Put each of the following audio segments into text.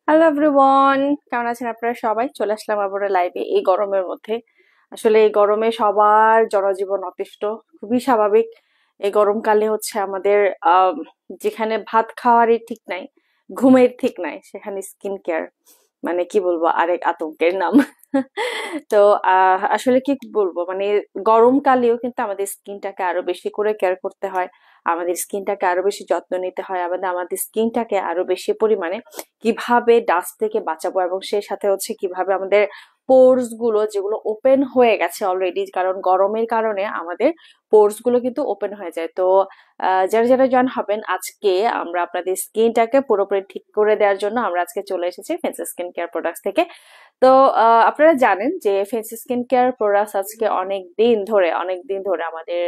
Hello everyone, কেমন আছেন আপনারা? সবাই চলে আসলাম আবার লাইভে এই গরমের মধ্যে। আসলে এই গরমে সবার জনজীবন অতিষ্ঠ, খুবই স্বাভাবিক। এই গরমকালে হচ্ছে আমাদের আহ যেখানে ভাত খাওয়ারই ঠিক নাই, ঘুমের ঠিক নাই, সেখানে স্কিন কেয়ার মানে কি বলবো, আরেক আতঙ্কের নাম। তো আসলে কি বলবো, মানে গরমকালেও কিন্তু আমাদের স্কিনটাকে আরো বেশি করে কেয়ার করতে হয়, আমাদের স্কিনটাকে আরো বেশি যত্ন নিতে হয়, আমাদের আমাদের স্কিনটাকে আরো বেশি পরিমাণে কিভাবে ডাস্ট থেকে বাঁচাবো, এবং সেই সাথে হচ্ছে কিভাবে আমাদের পোর্স গুলো যেগুলো ওপেন হয়ে গেছে অলরেডি, কারণ গরমের কারণে আমাদের পোর্স গুলো কিন্তু ওপেন হয়ে যায়। তো যারা যারা জয়েন হবেন, আজকে আমরা আপনাদের স্কিনটাকে পুরোপুরি ঠিক করে দেওয়ার জন্য আমরা আজকে চলে এসেছি ফেন্সি স্কিন কেয়ার প্রোডাক্টস থেকে। তো আপনারা জানেন যে ফেন্সি স্কিন কেয়ার প্রোডাক্টস আজকে অনেক দিন ধরে আমাদের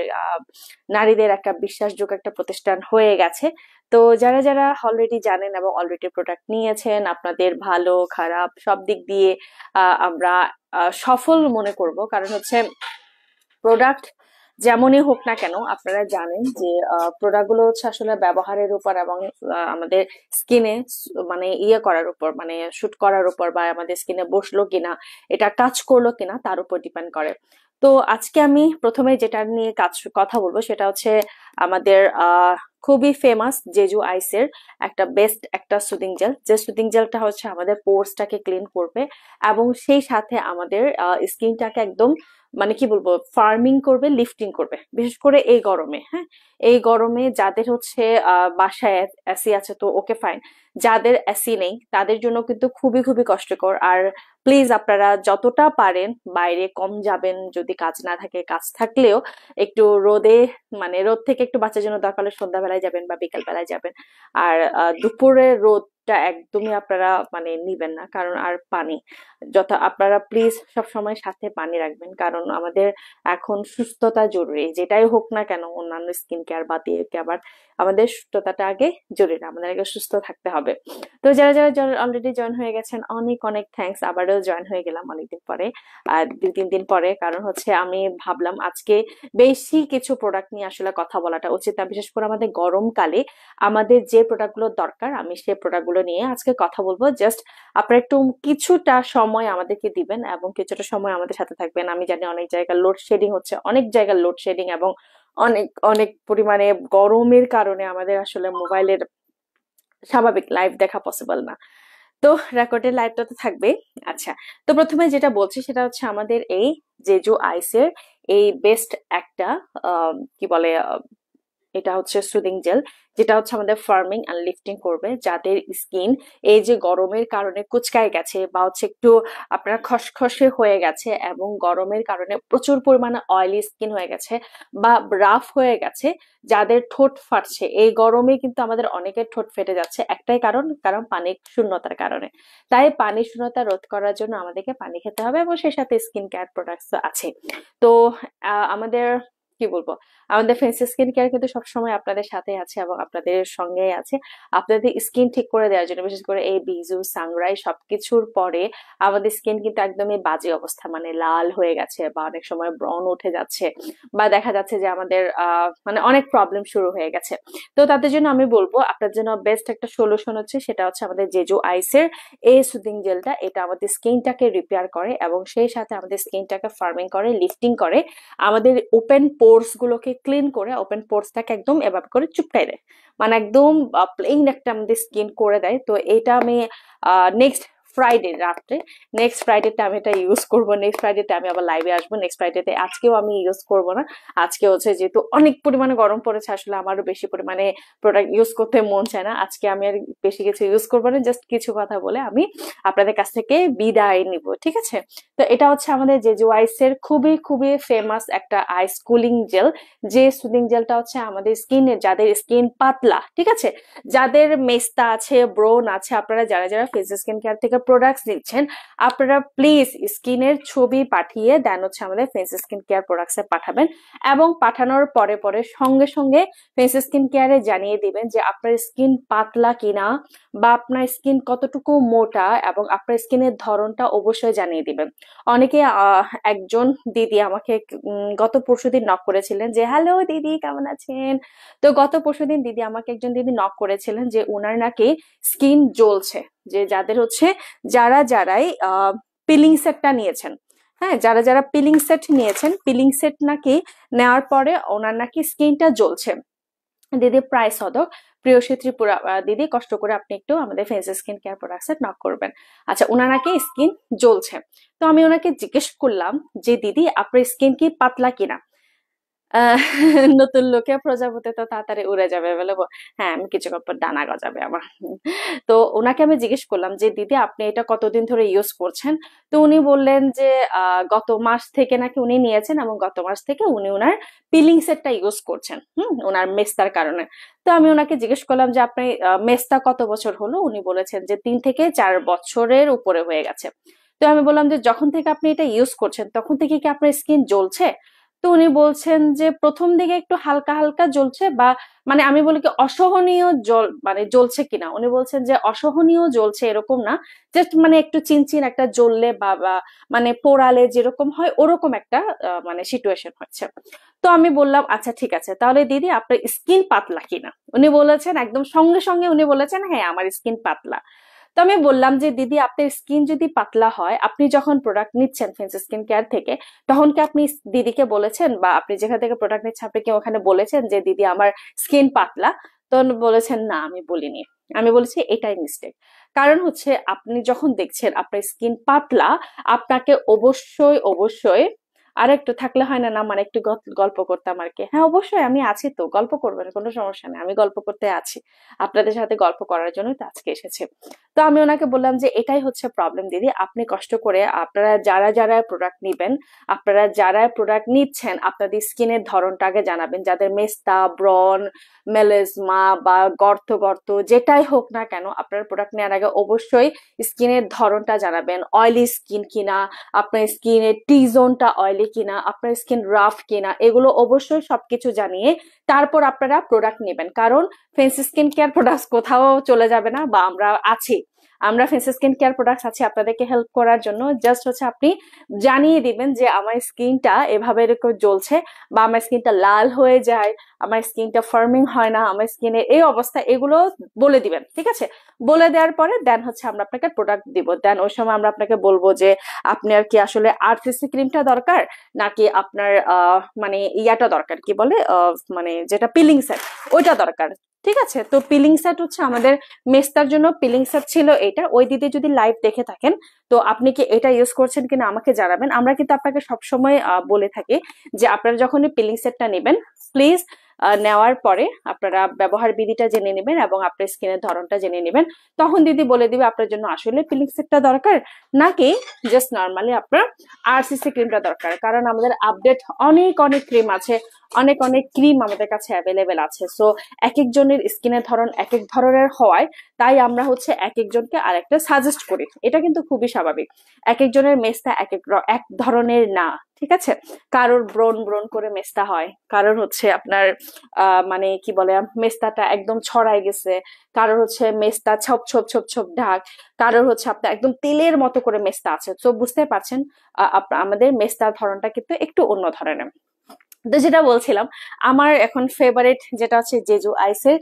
নারীদের একটা বিশ্বাসযোগ্য একটা প্রতিষ্ঠান হয়ে গেছে। তো যারা যারা অলরেডি জানেন এবং অলরেডি প্রোডাক্ট নিয়েছেন, আপনাদের ভালো খারাপ সব দিক দিয়ে আমরা সফল মনে করব, কারণ হচ্ছে প্রোডাক্ট যেমনই হোক না কেন, আপনারা জানেন যে প্রোডাক্ট গুলো হচ্ছে আসলে ব্যবহারের উপর এবং আমাদের স্কিনে মানে ইয়ে করার উপর, মানে শুট করার উপর, বা আমাদের স্কিনে বসলো কিনা, এটা কাজ করলো কিনা তার উপর ডিপেন্ড করে। তো আজকে আমি প্রথমে যেটা নিয়ে কথা বলবো সেটা হচ্ছে আমাদের খুবই ফেমাস জেজু আইসের একটা বেস্ট একটা সুদিং জেল, যে সুদিং জেলটা হচ্ছে আমাদের পোর্সটাকে ক্লিন করবে এবং সেই সাথে আমাদের স্কিনটাকে একদম মানে কি বলবো, ফার্মিং করবে, লিফটিং করবে, বিশেষ করে এই গরমে। হ্যাঁ, এই গরমে যাদের হচ্ছে বাসায় এসি আছে তো ওকে ফাইন, যাদের এসি নেই তাদের জন্য কিন্তু খুবই খুবই কষ্টকর। আর প্লিজ আপনারা যতটা পারেন বাইরে কম যাবেন, যদি কাজ না থাকে, কাজ থাকলেও একটু রোদে, মানে রোদ থেকে একটু বাঁচার জন্য দরকার হলে সন্ধ্যাবেলায় যাবেন বা বিকাল বেলায় যাবেন। আর দুপুরে রোদটা একদমই আপনারা মানে নিবেন না, কারণ আর পানি, যত আপনারা প্লিজ সব সময় সাথে পানি রাখবেন, কারণ আমাদের এখন সুস্থতা জরুরি, যেটাই হোক না কেন, অন্যান্য স্কিন কেয়ার বাদ দিয়ে আবার আমাদের সুস্থতাটা আগে জরুরি, আমাদের আগে সুস্থ থাকতে হবে। তো যারা যারা অলরেডি জয়েন হয়ে গেছেন, অনেক অনেক থ্যাঙ্কস, আবারও জয়েন হয়ে গেলাম অনেকদিন পরে, আর 2-3 দিন পরে, কারণ হচ্ছে আমি ভাবলাম আজকে বেশি কিছু প্রোডাক্ট নিয়ে আসলে কথা বলাটা উচিত না, বিশেষ করে আমাদের গরমকালে আমাদের যে প্রোডাক্টগুলো দরকার আমি সেই প্রোডাক্টগুলো নিয়ে আজকে কথা বলবো। জাস্ট আপনারা একটু কিছুটা সময় আমাদেরকে দিবেন এবং কিছুটা সময় আমাদের সাথে থাকবেন। আমি জানি অনেক জায়গায় লোডশেডিং হচ্ছে, অনেক জায়গায় লোডশেডিং এবং অনেক অনেক পরিমাণে গরমের কারণে আমাদের আসলে মোবাইলের স্বাভাবিক লাইভ দেখা পসিবল না। তো রেকর্ডের লাইভটা তো থাকবেই। আচ্ছা, তো প্রথমে যেটা বলছি সেটা হচ্ছে আমাদের এই জেজু আইসের এই বেস্ট একটা কি বলে, এটা হচ্ছে সুদিং জেল, যেটা হচ্ছে আমাদের ফার্মিং এন্ড লিফটিং করবে, যাদের স্কিন এই যে গরমের কারণে কুচকায় গেছে বা হচ্ছে একটু আপনার খসখসে হয়ে গেছে এবং গরমের কারণে প্রচুর পরিমাণে অয়েলি স্কিন হয়ে গেছে বা রাফ হয়ে গেছে, যাদের ঠোঁট ফাটছে। এই গরমে কিন্তু আমাদের অনেকের ঠোঁট ফেটে যাচ্ছে, একটাই কারণ, কারণ পানির শূন্যতার কারণে। তাই পানি শূন্যতা রোধ করার জন্য আমাদেরকে পানি খেতে হবে এবং সেই সাথে স্কিন কেয়ার প্রোডাক্টস আছে। তো আমাদের কি বলবো, আমাদের ফেন্সি স্কিন কেয়ার কিন্তু সবসময় আপনাদের সাথে আছে এবং আপনাদের সঙ্গেই আছে, আপনাদের স্কিন ঠিক করে দেওয়ার জন্য। বিশেষ করে এই বিজু সানরাই সবকিছুর পরে আমাদের স্কিন কিন্তু একদমই বাজে অবস্থা, মানে লাল হয়ে গেছে বা অনেক সময় ব্রণ উঠে যাচ্ছে, বা দেখা যাচ্ছে যে আমাদের মানে অনেক প্রবলেম শুরু হয়ে গেছে। তো তাদের জন্য আমি বলবো আপনার জন্য বেস্ট একটা সলিউশন হচ্ছে, সেটা হচ্ছে আমাদের জেজু আইসের এই সুদিং জেলটা। এটা আমাদের স্কিনটাকে রিপেয়ার করে এবং সেই সাথে আমাদের স্কিনটাকে ফার্মিং করে, লিফটিং করে, আমাদের ওপেন পোর্স গুলোকে ক্লিন করে, ওপেন পোর্সটাকে একদম এভাবে করে চুপটাই দেয়, মানে একদম প্লেন একটা আমাদের স্কিন করে দেয়। তো এটা আমি নেক্সট ফ্রাইডে রাত্রে, নেক্সট ফ্রাইডেতে আমি এটা ইউজ করবো, নেক্সট ফ্রাইডেতে আমি আবার লাইভে আসবো, নেক্সট ফ্রাইডেতে। আজকেও আমি ইউজ করবো না, আজকে হচ্ছে যেহেতু অনেক পরিমাণে গরম পড়েছে, আসলে আমারও বেশি পরিমাণে প্রোডাক্ট ইউজ করতে মন চায় না, আজকে আমি আর বেশি কিছু ইউজ করবো না, জাস্ট কিছু কথা বলে আমি আপনাদের কাছ থেকে বিদায় নিব, ঠিক আছে? তো এটা হচ্ছে আমাদের জেজু আইসের খুবই খুবই ফেমাস একটা আইস কুলিং জেল, যে সুদিং জেলটা হচ্ছে আমাদের স্কিনের, যাদের স্কিন পাতলা, ঠিক আছে, যাদের মেস্তা আছে, ব্রোন আছে, আপনারা যারা যারা ফেস স্কিন কেয়ার থেকে প্রোডাক্টস নিচ্ছেন, আপনারা প্লিজ স্কিনের ছবি পাঠিয়ে দেন হচ্ছে আমাদের ফেস স্কিন কেয়ার প্রোডাক্টসে পাঠাবেন, এবং পাঠানোর পরে পরে সঙ্গে সঙ্গে ফেস স্কিন কেয়ারে জানিয়ে দিবেন যে আপনার স্কিন পাতলা কিনা বা আপনার স্কিন কতটুকু মোটা, এবং আপনার স্কিনের ধরনটা অবশ্যই জানিয়ে দিবেন। অনেকে একজন দিদি আমাকে গত পরশুদিন নক করেছিলেন যে হ্যালো দিদি কেমন আছেন। তো গত পরশুদিন দিদি আমাকে একজন দিদি নক করেছিলেন যে উনার নাকি স্কিন জ্বলছে, যে যাদের হচ্ছে যারাই পিলিং সেটটা নিয়েছেন, হ্যাঁ যারা যারা পিলিং সেট নিয়েছেন, পিলিং সেট নাকি নেওয়ার পরে ওনার নাকি স্কিনটা জ্বলছে। দিদি প্রায় সদক প্রিয়সী ত্রিপুরা দিদি কষ্ট করে আপনি একটু আমাদের face skin care products knock করবেন। আচ্ছা ওনার নাকি স্কিন জ্বলছে। তো আমি ওনাকে জিজ্ঞেস করলাম যে দিদি আপনার স্কিন কি পাতলা কিনা। আহ, নতুন লোকে প্রজাপতি তো তাড়াতাড়ি উড়ে যাবে বলে হ্যাঁ আমি কিছুক্ষণ পর ডানা গজাবে আমার। তো ওনাকে আমি জিজ্ঞেস করলাম যে দিদি আপনি এটা কতদিন ধরে ইউজ করছেন। তো উনি বললেন যে গত মাস থেকে নাকি উনি নিয়েছেন এবং গত মাস থেকে উনি ওনার পিলিং সেটটা ইউজ করছেন ওনার মেস্তার কারণে। তো আমি ওনাকে জিজ্ঞেস করলাম যে আপনি মেস্তা কত বছর হলো। উনি বলেছেন যে 3 থেকে 4 বছরের উপরে হয়ে গেছে। তো আমি বললাম যে যখন থেকে আপনি এটা ইউজ করছেন তখন থেকে কি আপনার স্কিন জ্বলছে। তো উনি বলছেন যে প্রথম দিকে একটু হালকা হালকা জ্বলছে, বা মানে আমি বলি কি অসহনীয় জল মানে জ্বলছে কিনা। উনি বলছেন যে অসহনীয় জ্বলছে এরকম না, জাস্ট মানে একটু চিনচিন একটা জ্বললে বা মানে পোড়ালে যেরকম হয় ওরকম একটা মানে সিচুয়েশন হচ্ছে। তো আমি বললাম আচ্ছা ঠিক আছে তাহলে দিদি আপনার স্কিন পাতলা কিনা। উনি বলেছেন একদম সঙ্গে সঙ্গে উনি বলেছেন হ্যাঁ আমার স্কিন পাতলা। তো আমি বললাম যে দিদি আপনার স্কিন যদি পাতলা হয়, আপনি যখন প্রোডাক্ট নিচ্ছেন ফেন্স স্কিন কেয়ার থেকে, তখন কি আপনি দিদিকে বলেছেন বা আপনি যেখান থেকে প্রোডাক্ট নিচ্ছেন আপনি কি ওখানে বলেছেন যে দিদি আমার স্কিন পাতলা। তো বলেছেন না আমি বলিনি। আমি বলেছি এটাই মিস্টেক। কারণ হচ্ছে আপনি যখন দেখছেন আপনার স্কিন পাতলা, আপনাকে অবশ্যই অবশ্যই আর একটু থাকলে হয় না, না মানে একটু গল্প করতাম আর কি। হ্যাঁ অবশ্যই আমি আছি, তো গল্প করবেন কোনো সমস্যা নেই, আমি গল্প করতে আছি, আপনাদের সাথে গল্প করার জন্যই তো আজকে এসেছে। তো আমি ওনাকে বললাম যে এটাই হচ্ছে প্রবলেম দিদি, আপনি কষ্ট করে আপনারা যারা যারা প্রোডাক্ট নিবেন, আপনারা যারা প্রোডাক্ট নিচ্ছেন আপনাদের স্কিনের ধরনটা আগে জানাবেন। যাদের মেস্তা, ব্রন, মেলেজমা বা গর্ত গর্ত যেটাই হোক না কেন, আপনারা প্রোডাক্ট নেওয়ার আগে অবশ্যই স্কিনের ধরনটা জানাবেন। অয়েলি স্কিন কিনা, আপনার স্কিনের টি জোনটা অয়েলি কিনা, আপনার স্কিন রাফ কিনা, এগুলো অবশ্যই সবকিছু জানিয়ে তারপর আপনারা প্রোডাক্ট নেবেন। কারণ ফেন্স স্কিন কেয়ার প্রোডাক্টস কোথাও চলে যাবে না, বা আমরা আছি, আমরা ফেন্স স্কিন কেয়ার প্রোডাক্টস আছি আপনাদেরকে হেল্প করার জন্য। জাস্ট হচ্ছে আপনি জানিয়ে দিবেন যে আমার স্কিনটা এভাবে এরকম জ্বলছে, বা আমার স্কিনটা লাল হয়ে যায়, আমার স্কিনটা ফার্মিং হয় না, আমার স্কিনে এই অবস্থা, এগুলো বলে দিবেন। ঠিক আছে, বলে দেওয়ার পরে দেন হচ্ছে আমরা আপনাকে প্রোডাক্ট দিব। দেন ওই সময় আমরা আপনাকে বলবো যে আপনার কি আসলে আরসিসি ক্রিমটা দরকার, নাকি আপনার মানে ইয়াটা দরকার, কি বলে মানে যেটা পিলিং সেট ওইটা দরকার। ঠিক আছে, তো পিলিং সেট হচ্ছে আমাদের মেস্তার জন্য পিলিং সেট ছিল এটা। ওই দিদি যদি লাইভ দেখে থাকেন তো আপনি কি এটা ইউজ করছেন কিনা আমাকে জানাবেন। আমরা কিন্তু আপনাকে সবসময় বলে থাকি যে আপনারা যখন পিলিং সেটটা নেবেন প্লিজ নেওয়ার পরে আপনারা ব্যবহার বিধিটা জেনে নেবেন এবং আপনার স্কিনের ধরনটা জেনে নেবেন। তখন দিদি বলে দিবে আপনার জন্য আসলে পিলিং সেটটা দরকার নাকি জাস্ট নর্মালি আপনার আরসিসি ক্রিমটা দরকার। কারণ আমাদের আপডেট অনেক অনেক ক্রিম আছে, অনেক অনেক ক্রিম আমাদের কাছে অ্যাভেলেবেল আছে। সো এক একজনের স্কিনের ধরন এক এক ধরনের হওয়ায় তাই আমরা হচ্ছে এক একজনকে আরেকটা সাজেস্ট করি, এটা কিন্তু খুবই স্বাভাবিক। এক একজনের মেস্তা এক ধরনের না, ঠিক আছে। কারোর ব্রন ব্রন করে মেস্তা হয়, কারোর হচ্ছে আপনার মানে কি বলে মেস্তাটা একদম ছড়াই গেছে, কারোর হচ্ছে মেস্তা ছোপ ছোপ ছোপ ছোপ ঢাক, কারোর হচ্ছে আপনার একদম তেলের মতো করে মেস্তা আছে। তো বুঝতে পারছেন আমাদের মেস্তার ধরনটা কিন্তু একটু অন্য ধরনের। তো যেটা বলছিলাম, আমার এখন ফেভারিট যেটা হচ্ছে জেজু আইসের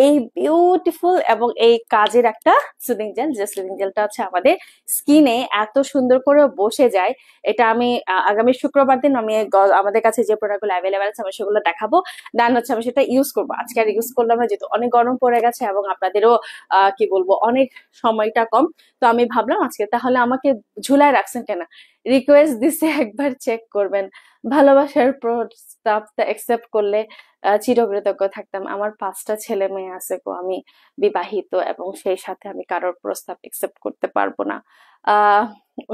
এই বিউটিফুল এবং এই কাজের একটা সুদিং জেল, যে সুদিং জেলটা হচ্ছে আমাদের স্কিনে এত সুন্দর করে বসে যায়। এটা আমি আগামী শুক্রবার দিন আমি আমাদের কাছে যে প্রোডাক্টগুলো অ্যাভেলেবেল আছে আমি সেগুলো দেখাবো। দেন হচ্ছে আমি সেটা ইউজ করবো। আজকে আর ইউজ করলাম না যেহেতু অনেক গরম পড়ে গেছে এবং আপনাদেরও কি বলবো অনেক সময়টা কম। তো আমি ভাবলাম আজকে তাহলে আমাকে ঝুলায় রাখছেন কেন, রিকোয়েস্ট দিছে একবার চেক করবেন। ভালোবাসার প্রস্তাবটা একসেপ্ট করলে চিরকৃতজ্ঞ থাকতাম। আমার 5টা ছেলে মেয়ে আছে গো, আমি বিবাহিত এবং সেই সাথে আমি কারোর প্রস্তাব একসেপ্ট করতে পারবো না। আহ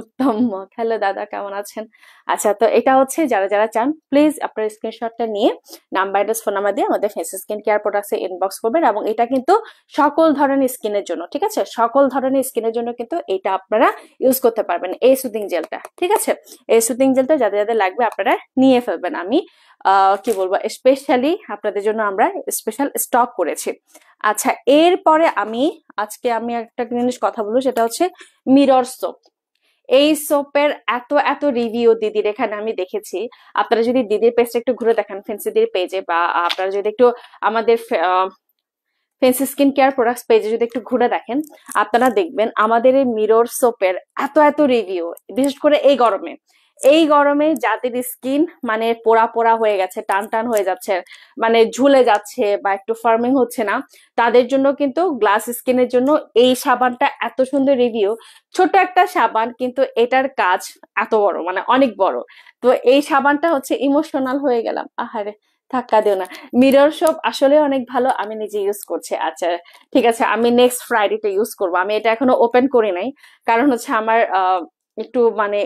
উত্তম মত। হ্যালো দাদা কেমন আছেন। আচ্ছা তো এটা হচ্ছে যারা যারা চান প্লিজ আপনার স্ক্রিনশটটা নিয়ে নাম্বার অ্যাড্রেস ফোন নাম্বার দিয়ে আমাদের ফেস স্কিন কেয়ার প্রোডাক্টসে ইনবক্স করবেন। এবং এটা কিন্তু সকল ধরনের স্কিনের জন্য, ঠিক আছে, সকল ধরনের স্কিনের জন্য কিন্তু এটা আপনারা ইউজ করতে পারবেন এই সুদিং জেলটা। ঠিক আছে, এই সুদিং জেলটা যাদের যাদের লাগবে আপনারা নিয়ে ফেলবেন। আমি কি বলবো স্পেশালি আপনাদের জন্য আমরা স্পেশাল স্টক করেছি। আচ্ছা এরপরে আজকে আমি একটা জিনিস কথা বলবো, সেটা হচ্ছে মিরর সোপ। এই সোপের এত এত রিভিউ দিদির এখানে আমি দেখেছি। আপনারা যদি দিদির পেজটা একটু ঘুরে দেখেন ফেন্সি দিদির পেজে, বা আপনারা যদি একটু আমাদের ফেন্সি স্কিন কেয়ার প্রোডাক্টস পেজে যদি একটু ঘুরে দেখেন, আপনারা দেখবেন আমাদের এই মিরর সোপের এত এত রিভিউ, বিশেষ করে এই গরমে যাদের স্কিন মানে পোড়া পোড়া হয়ে গেছে, টান টান হয়ে যাচ্ছে, মানে ঝুলে যাচ্ছে বা একটু ফার্মিং হচ্ছে না, তাদের জন্য কিন্তু গ্লাস স্কিনের জন্য এই সাবানটা এত সুন্দর রিভিউ। ছোট একটা সাবান কিন্তু এটার কাজ এত বড়, মানে অনেক বড়। তো এই সাবানটা হচ্ছে ইমোশনাল হয়ে গেলাম, আহারে ধাক্কা দিও না। মিরর সোপ আসলে অনেক ভালো, আমি নিজে ইউজ করছি। আচ্ছা ঠিক আছে, আমি নেক্সট ফ্রাইডেতে ইউজ করবো। আমি এটা এখনো ওপেন করি নাই, কারণ হচ্ছে আমার একটু মানে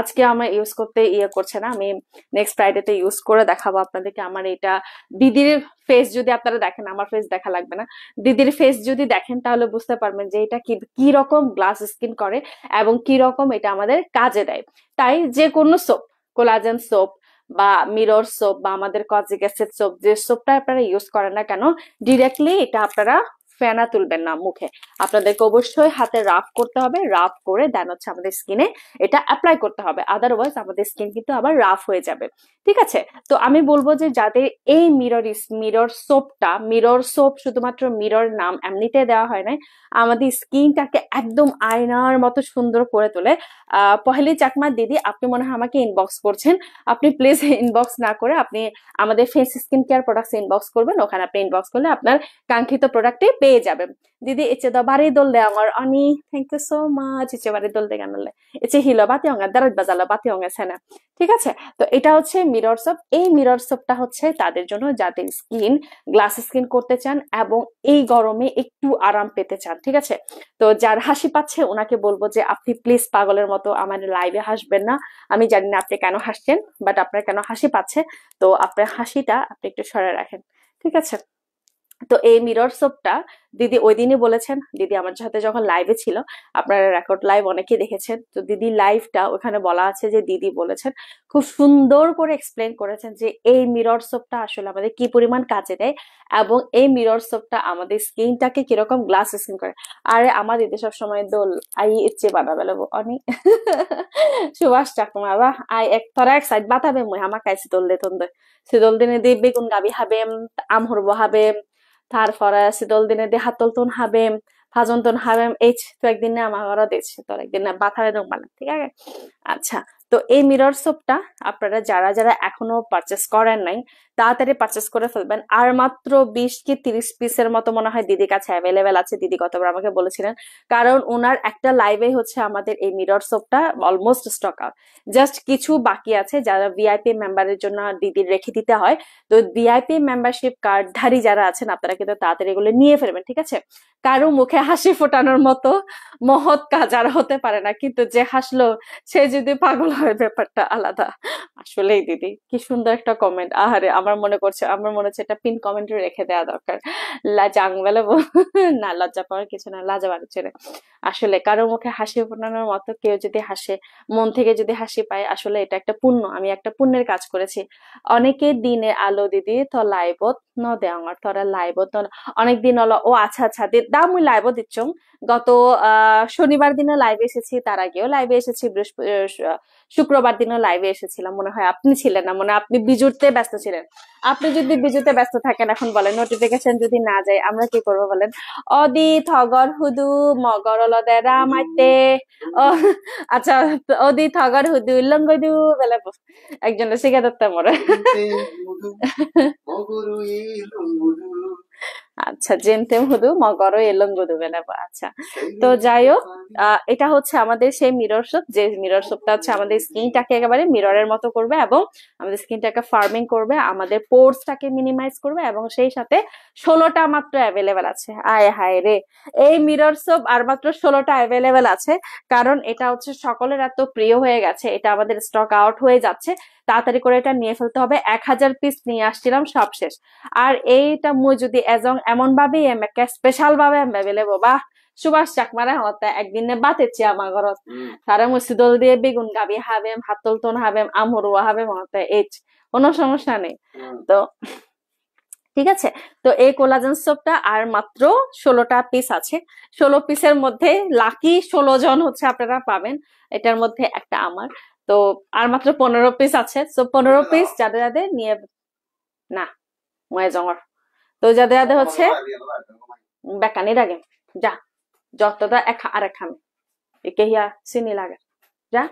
আজকে আমার ইউজ করতে করছে না। আমি নেক্সট ফ্রাইডেতে ইউজ করে দেখাবো আপনাদেরকে আমার এটা। দিদির ফেস যদি আপনারা দেখেন, আমার ফেস দেখা লাগবে না, দিদির ফেস যদি দেখেন তাহলে বুঝতে পারবেন যে এটা কি রকম গ্লাস স্কিন করে এবং কি রকম এটা আমাদের কাজে দেয়। তাই যে কোনো সোপ, কোলাজেন সোপ বা মিরর সোপ বা আমাদের কজিক অ্যাসিড সোপ, যে সোপটা আপনারা ইউজ করেন না কেন, ডিরেক্টলি এটা আপনারা ফেনা তুলবেন না মুখে, আপনাদেরকে অবশ্যই হাতে রাফ করতে হবে। রাফ করে দেন হচ্ছে আমাদের স্কিনে এটা অ্যাপ্লাই করতে হবে, আদারওয়াইজ আমাদের স্কিন কিন্তু আবার রাফ হয়ে যাবে। ঠিক আছে, তো আমি বলবো যে যাদের এই মিরর সোপ শুধুমাত্র মিরর নাম এমনিতে দেওয়া হয় নাই, আমাদের স্কিনটাকে একদম আয়নার মতো সুন্দর করে তোলে। পহেলি চাকমা দিদি, আপনি মনে হয় আমাকে ইনবক্স করছেন, আপনি প্লিজ ইনবক্স না করে আপনি আমাদের face skin care products inbox করবেন, ওখানে আপনি ইনবক্স করলে আপনার কাঙ্ক্ষিত প্রোডাক্টে পেয়ে যাবেন। দিদি এচে দ বাড়ি দললে আমার অনি, থ্যাংক ইউ সো মাচ। এচে বাড়ি দলতে গানলে এচে হিলো বাতি অঙ্গা দারাত বাজালো বাতি অঙ্গা সেনা। ঠিক আছে, তো এটা হচ্ছে মিরর সোপ। এই মিরর সোপটা হচ্ছে তাদের জন্য যাদের স্কিন গ্লাস স্কিন করতে চান এবং এই গরমে একটু আরাম পেতে চান। ঠিক আছে, তো যার হাসি পাচ্ছে ওনাকে বলবো যে আপনি প্লিজ পাগলের মতো আমার লাইভে হাসবেন না। আমি জানি না আপনি কেন হাসছেন, বাট আপনার কেন হাসি পাচ্ছে, তো আপনার হাসিটা আপনি একটু সরে রাখেন। ঠিক আছে, তো এই মিরর সোপটা দিদি ওই দিনই বলেছেন, দিদি আমার সাথে যখন লাইভে ছিল, আপনারা রেকর্ড লাইভ অনেকে দেখেছেন, তো দিদি লাইভটা ওখানে বলা আছে যে দিদি বলেছেন, খুব সুন্দর করে এক্সপ্লেন করেছেন যে এই মিরর সোপটা আসলে আমাদের কি পরিমাণ কাজে দেয় এবং এই মিরর সোপটা আমাদের স্কিনটাকে কিরকম গ্লাস স্কিন করে। আরে আমার দিদি সবসময় দোল আই ইচ্ছে বানাবে অনেক সুভাষ চাকমা বা আই এক তোরা এক সাইড বাতাবে মুই হামা কাইছি দোল দে তন্দ সিদল দিনে দি বেগুন গাবি হাবেম আমহরব হাবেম তারপরে শীতল দিনে দিয়ে হাতলতন হাবেম ভাজন্তন হাবেম এই তো একদিন না আমার ঘরে দিচ্ছে, তোর একদিন না বাথারে দম বানা। ঠিক আছে, আচ্ছা, তো এই মিরর সোপটা আপনারা যারা যারা এখনো পারচেস করেন নাই তাড়াতাড়ি পারচেস করে ফেলবেন। আর মাত্র 20 কি 30 পিসের মতো মনে হয় দিদির কাছে অ্যাভেলেবেল আছে, দিদি গতবার আমাকে বলেছিলেন, কারণ ওনার একটা লাইভে হচ্ছে আমাদের এই মিরর সোপটা অলমোস্ট স্টক আউট, জাস্ট কিছু বাকি আছে যারা ভিআইপি মেম্বারের জন্য দিদির রেখে দিতে হয়। তো ভিআইপি মেম্বারশিপ কার্ডধারী যারা আছেন আপনারা কিন্তু তাড়াতাড়ি এগুলো নিয়ে ফেলবেন। ঠিক আছে, কারো মুখে হাসি ফোটানোর মতো মহৎ কাজ আর হতে পারে না, কিন্তু যে হাসলো সে যদি পাগল হয় ব্যাপারটা আলাদা। আসলেই দিদি কি সুন্দর একটা কমেন্ট, আহারে আমার মনে হচ্ছে এটা পিন কমেন্টে রেখে দেওয়া দরকার। লাজাং বেলে না, লজ্জা পাওয়ার কিছু না, লাজা বাড়ছে না। আসলে কারো মুখে হাসি ফোটানোর মতো কেউ যদি হাসে, মন থেকে যদি হাসি পায়, আসলে এটা একটা পুণ্য, আমি একটা পুণ্যের কাজ করেছি। অনেকে দিনে আলো দিদি তো লাইবত ন দেওয়ার তোরা লাইবত অনেকদিন হলো। ও আচ্ছা আচ্ছা দা মুই লাইবত দিচ্ছ, গত শনিবার দিনও লাইভে এসেছি, তার আগেও লাইভে এসেছি, শুক্রবার দিনও লাইভে এসেছিলাম, মনে হয় আপনি ছিলেন না, মনে হয় আপনি বিজুরতে ব্যস্ত ছিলেন। আপনি যদি বিজুতে ব্যস্ত থাকেন এখন বলেন, নোটিফিকেশন যদি না যায় আমরা কি করবো বলেন? অদি থগর হুদু মগর অলদে রামাইতে ও আচ্ছা, অদি থগর হুদু লঙ্গদু বেলা একজন শিখে ধরতে মরে। আচ্ছা, জেনতেম হুদু মগর এলঙ্গুদু বেলা। আচ্ছা, তো যাই হোক, এটা হচ্ছে আমাদের সেই মিরর সোপ, যে মিরর সোপটা হচ্ছে আমাদের স্কিনটাকে একেবারে মিররের মতো করবে এবং আমাদের স্কিনটাকে ফার্মিং করবে, আমাদের পোর্সটাকে মিনিমাইজ করবে, এবং সেই সাথে 16টা মাত্র অ্যাভেলেবেল আছে। আয় হায় রে, এই মিরর সোপ আর মাত্র 16টা অ্যাভেলেবেল আছে, কারণ এটা হচ্ছে সকলের এত প্রিয় হয়ে গেছে, এটা আমাদের স্টক আউট হয়ে যাচ্ছে, তাড়াতাড়ি করে এটা নিয়ে ফেলতে হবে। 1000 পিস নিয়ে আসছিলাম, সব শেষ। আর এইটা মুই যদি এমন ভাবে স্পেশাল ভাবে অ্যাভেলেবল বা সুভাষ চাকমারা হতে একদিনে বাতেছি আমার ঘরত, তারা মুসিদল দিয়ে বেগুন গাবি হাবেম হাতলতন হাবেম আমরুয়া হাবেম হতে এইচ কোনো সমস্যা নেই। তো ঠিক আছে, তো এই কোলাজেন সোপটা আর মাত্র 16টা পিস আছে, 16 পিসের মধ্যে লাকি 16 জন হচ্ছে আপনারা পাবেন, এটার মধ্যে একটা আমার। তো আর মাত্র 15 পিস আছে, তো 15 পিস যাদের যাদের নিয়ে না ময়ে জমর তো যাদের যাদের হচ্ছে বেকানি লাগে যা যতটা আরেক খামে একে হিয়া চিনি লাগে যা।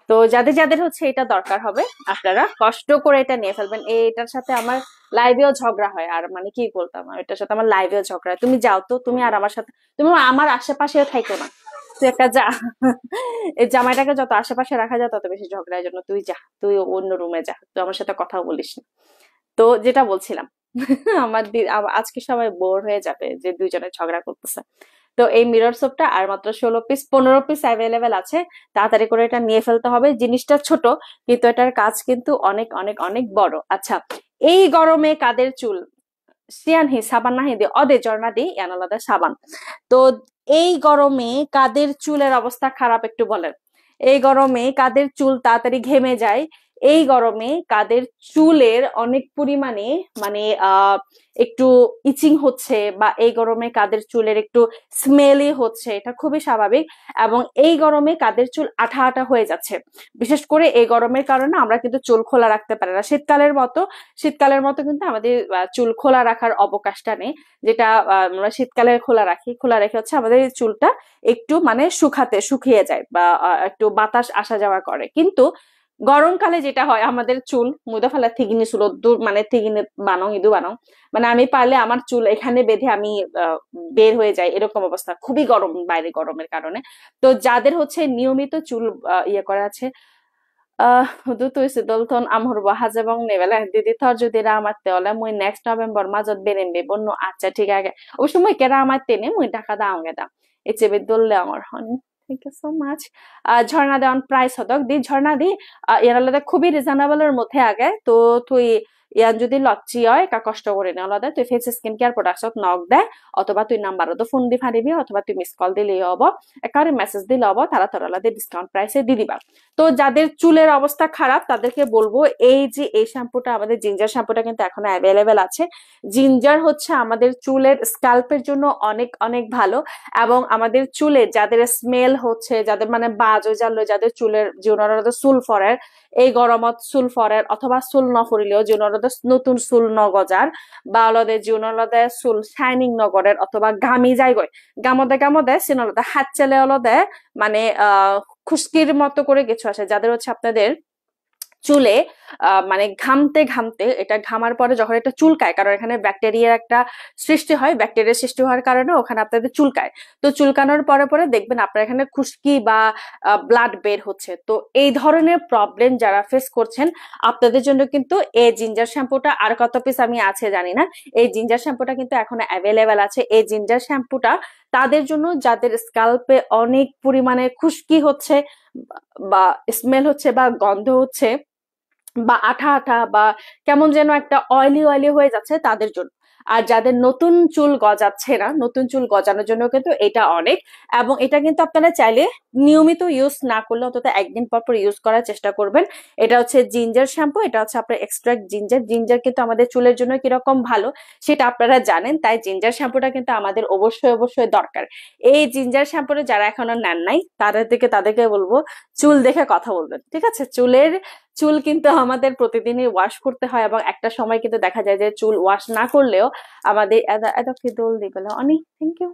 তো যাদের যাদের হচ্ছে এটা দরকার হবে আপনারা কষ্ট করে এটা নিয়ে ফেলবেন। এটার সাথে আমার লাইভেও ঝগড়া হয়, আর মানে কি বলতাম, এটার সাথে আমার লাইভেও ঝগড়া হয়। তুমি যাও তো, তুমি আর আমার সাথে, তুমি আমার আশেপাশেও থাইকো না, তুই একটা যা। এই জামাইটাকে যত আশেপাশে রাখা যায় তত বেশি ঝগড়ার জন্য তুই যা, তুই অন্য রুমে যা, তুই আমার সাথে কথাও বলিস না। তো যেটা বলছিলাম, আজকে সবাই বোর হয়ে যাবে যে দুইজনে ঝগড়া করতেছে। তো এই মিরর সোপটা আর মাত্র 16 পিস 15 পিস অ্যাভেলেবেল আছে, তাড়াতাড়ি করে এটা নিয়ে ফেলতে হবে। জিনিসটা ছোট কিন্তু এটার কাজ কিন্তু অনেক অনেক অনেক বড়। আচ্ছা, এই গরমে কাদের চুল সিয়ানহি সাবান নাহি দিয়ে অদে জর্না দি আলাদা সাবান। তো এই গরমে কাদের চুলের অবস্থা খারাপ একটু বলেন। এই গরমে কাদের চুল তাড়াতাড়ি ঘেমে যায়, এই গরমে কাদের চুলের অনেক পরিমাণে মানে একটু ইচিং হচ্ছে, বা এই গরমে কাদের চুলের একটু স্মেলি হচ্ছে, এটা খুবই স্বাভাবিক। এবং এই গরমে কাদের চুল আঠা আঠা হয়ে যাচ্ছে, বিশেষ করে এই গরমের কারণে আমরা কিন্তু চুল খোলা রাখতে পারি না। শীতকালের মতো কিন্তু আমাদের চুল খোলা রাখার অবকাশটা নেই, যেটা আমরা শীতকালে খোলা রেখে হচ্ছে আমাদের চুলটা একটু মানে শুকিয়ে যায়, বা একটু বাতাস আসা যাওয়া করে। কিন্তু গরমকালে যেটা হয়, আমাদের চুল মুদা ফেলা থিগিনি চুল মানে থিগিনি বানাও ইদু বানাও, মানে আমি পারলে আমার চুল এখানে বেঁধে আমি বের হয়ে যাই, এরকম অবস্থা। খুবই গরম বাইরে, গরমের কারণে। তো যাদের হচ্ছে নিয়মিত চুল ইয়ে করা আছে, তুই সিদলথন আমহর হাজেবং নেবেলা দিদি থর যদি রামাতে হলে মুই নেক্সট নভেম্বর মাজত বেরেন বন্য। আচ্ছা ঠিক আছে, অবশ্য মুই কে রামাতে নে মুই টাকা দাও গেদাম এই চেবে দললে আমার হন। Thank you so much. Jharna Dewan price হতক দি ঝর্ণা দি ইয়ার খুবই রিজনেবলের মধ্যে আগে। তো তুই ইয়ান যদি লচ্ছি হয় কা কষ্ট করে নেওয়া আলাদা, তুই ফেস স্কিন কেয়ার প্রোডাক্টত নক দেয়, অথবা তুই নাম্বারও তো ফোন দি ফারিবি, অথবা তুই মিস কল দিলেই হব, একারে মেসেজ দিলে হব, তারা তোর আলাদা ডিসকাউন্ট প্রাইসে দিয়ে দিবা। তো যাদের চুলের অবস্থা খারাপ তাদেরকে বলবো, এই যে এই শ্যাম্পুটা, আমাদের জিঞ্জার শ্যাম্পুটা কিন্তু এখনো অ্যাভেলেবেল আছে। জিঞ্জার হচ্ছে আমাদের চুলের স্ক্যাল্পের জন্য অনেক অনেক ভালো, এবং আমাদের চুলে যাদের স্মেল হচ্ছে, যাদের মানে বাজো জানলো, যাদের চুলের জীবনরদ চুল ফরের, এই গরমত চুল ফরের অথবা চুল নফরিলেও জীবনরদ নতুন চুল নগজার, বা অলদে জীবনরদে চুল শাইনিং নগরের, অথবা গামি যায়গই গামদে গামদে সিনলদে হাত চেলে অলদে মানে খুশকির মতো করে কিছু আসে, যাদের হচ্ছে আপনাদের চুলে মানে ঘামতে ঘামতে, এটা ঘামার পরে যখন এটা চুলকায়, কারণ এখানে ব্যাকটেরিয়ার একটা সৃষ্টি হয়, ব্যাকটেরিয়া সৃষ্টি হওয়ার কারণে ওখানে আপনাদের চুলকায়। তো চুলকানোর পরে পরে দেখবেন আপনার এখানে খুশকি বা ব্লাড বের হচ্ছে। তো এই ধরনের প্রবলেম যারা ফেস করছেন, আপনাদের জন্য কিন্তু এই জিঞ্জার শ্যাম্পুটা, আর কত পিস আমি আছে জানি না, এই জিঞ্জার শ্যাম্পুটা কিন্তু এখনো অ্যাভেলেবেল আছে। এই জিঞ্জার শ্যাম্পুটা তাদের জন্য যাদের স্ক্যাল্পে অনেক পরিমাণে খুশকি হচ্ছে, বা স্মেল হচ্ছে, বা গন্ধ হচ্ছে, বা আঠা আঠা, বা কেমন যেন একটা অয়েলি অয়েলি হয়ে যাচ্ছে, তাদের জন্য। আর যাদের নতুন চুল গজাচ্ছে না, নতুন চুল গজানোর জন্য কিন্তু এটা অনেক। এবং এটা কিন্তু আপনারা চাইলে নিয়মিত ইউজ না করলে অন্তত একদিন পর পর ইউজ করার চেষ্টা করবেন। এটা হচ্ছে জিঞ্জার শ্যাম্পু, এটা হচ্ছে আপনার এক্সট্রাক্ট জিঞ্জার। জিঞ্জার কিন্তু আমাদের চুলের জন্য কিরকম ভালো সেটা আপনারা জানেন, তাই জিঞ্জার শ্যাম্পুটা কিন্তু আমাদের অবশ্যই অবশ্যই দরকার। এই জিঞ্জার শ্যাম্পুটা যারা এখনো নেন নাই, তাদেরকে বলবো চুল দেখে কথা বলবেন, ঠিক আছে? চুল কিন্তু আমাদের প্রতিদিনই ওয়াশ করতে হয়, এবং একটা সময় কিন্তু দেখা যায় যে চুল ওয়াশ না করলেও আমাদের এত কি দোল দিবে অনেক থ্যাংক ইউ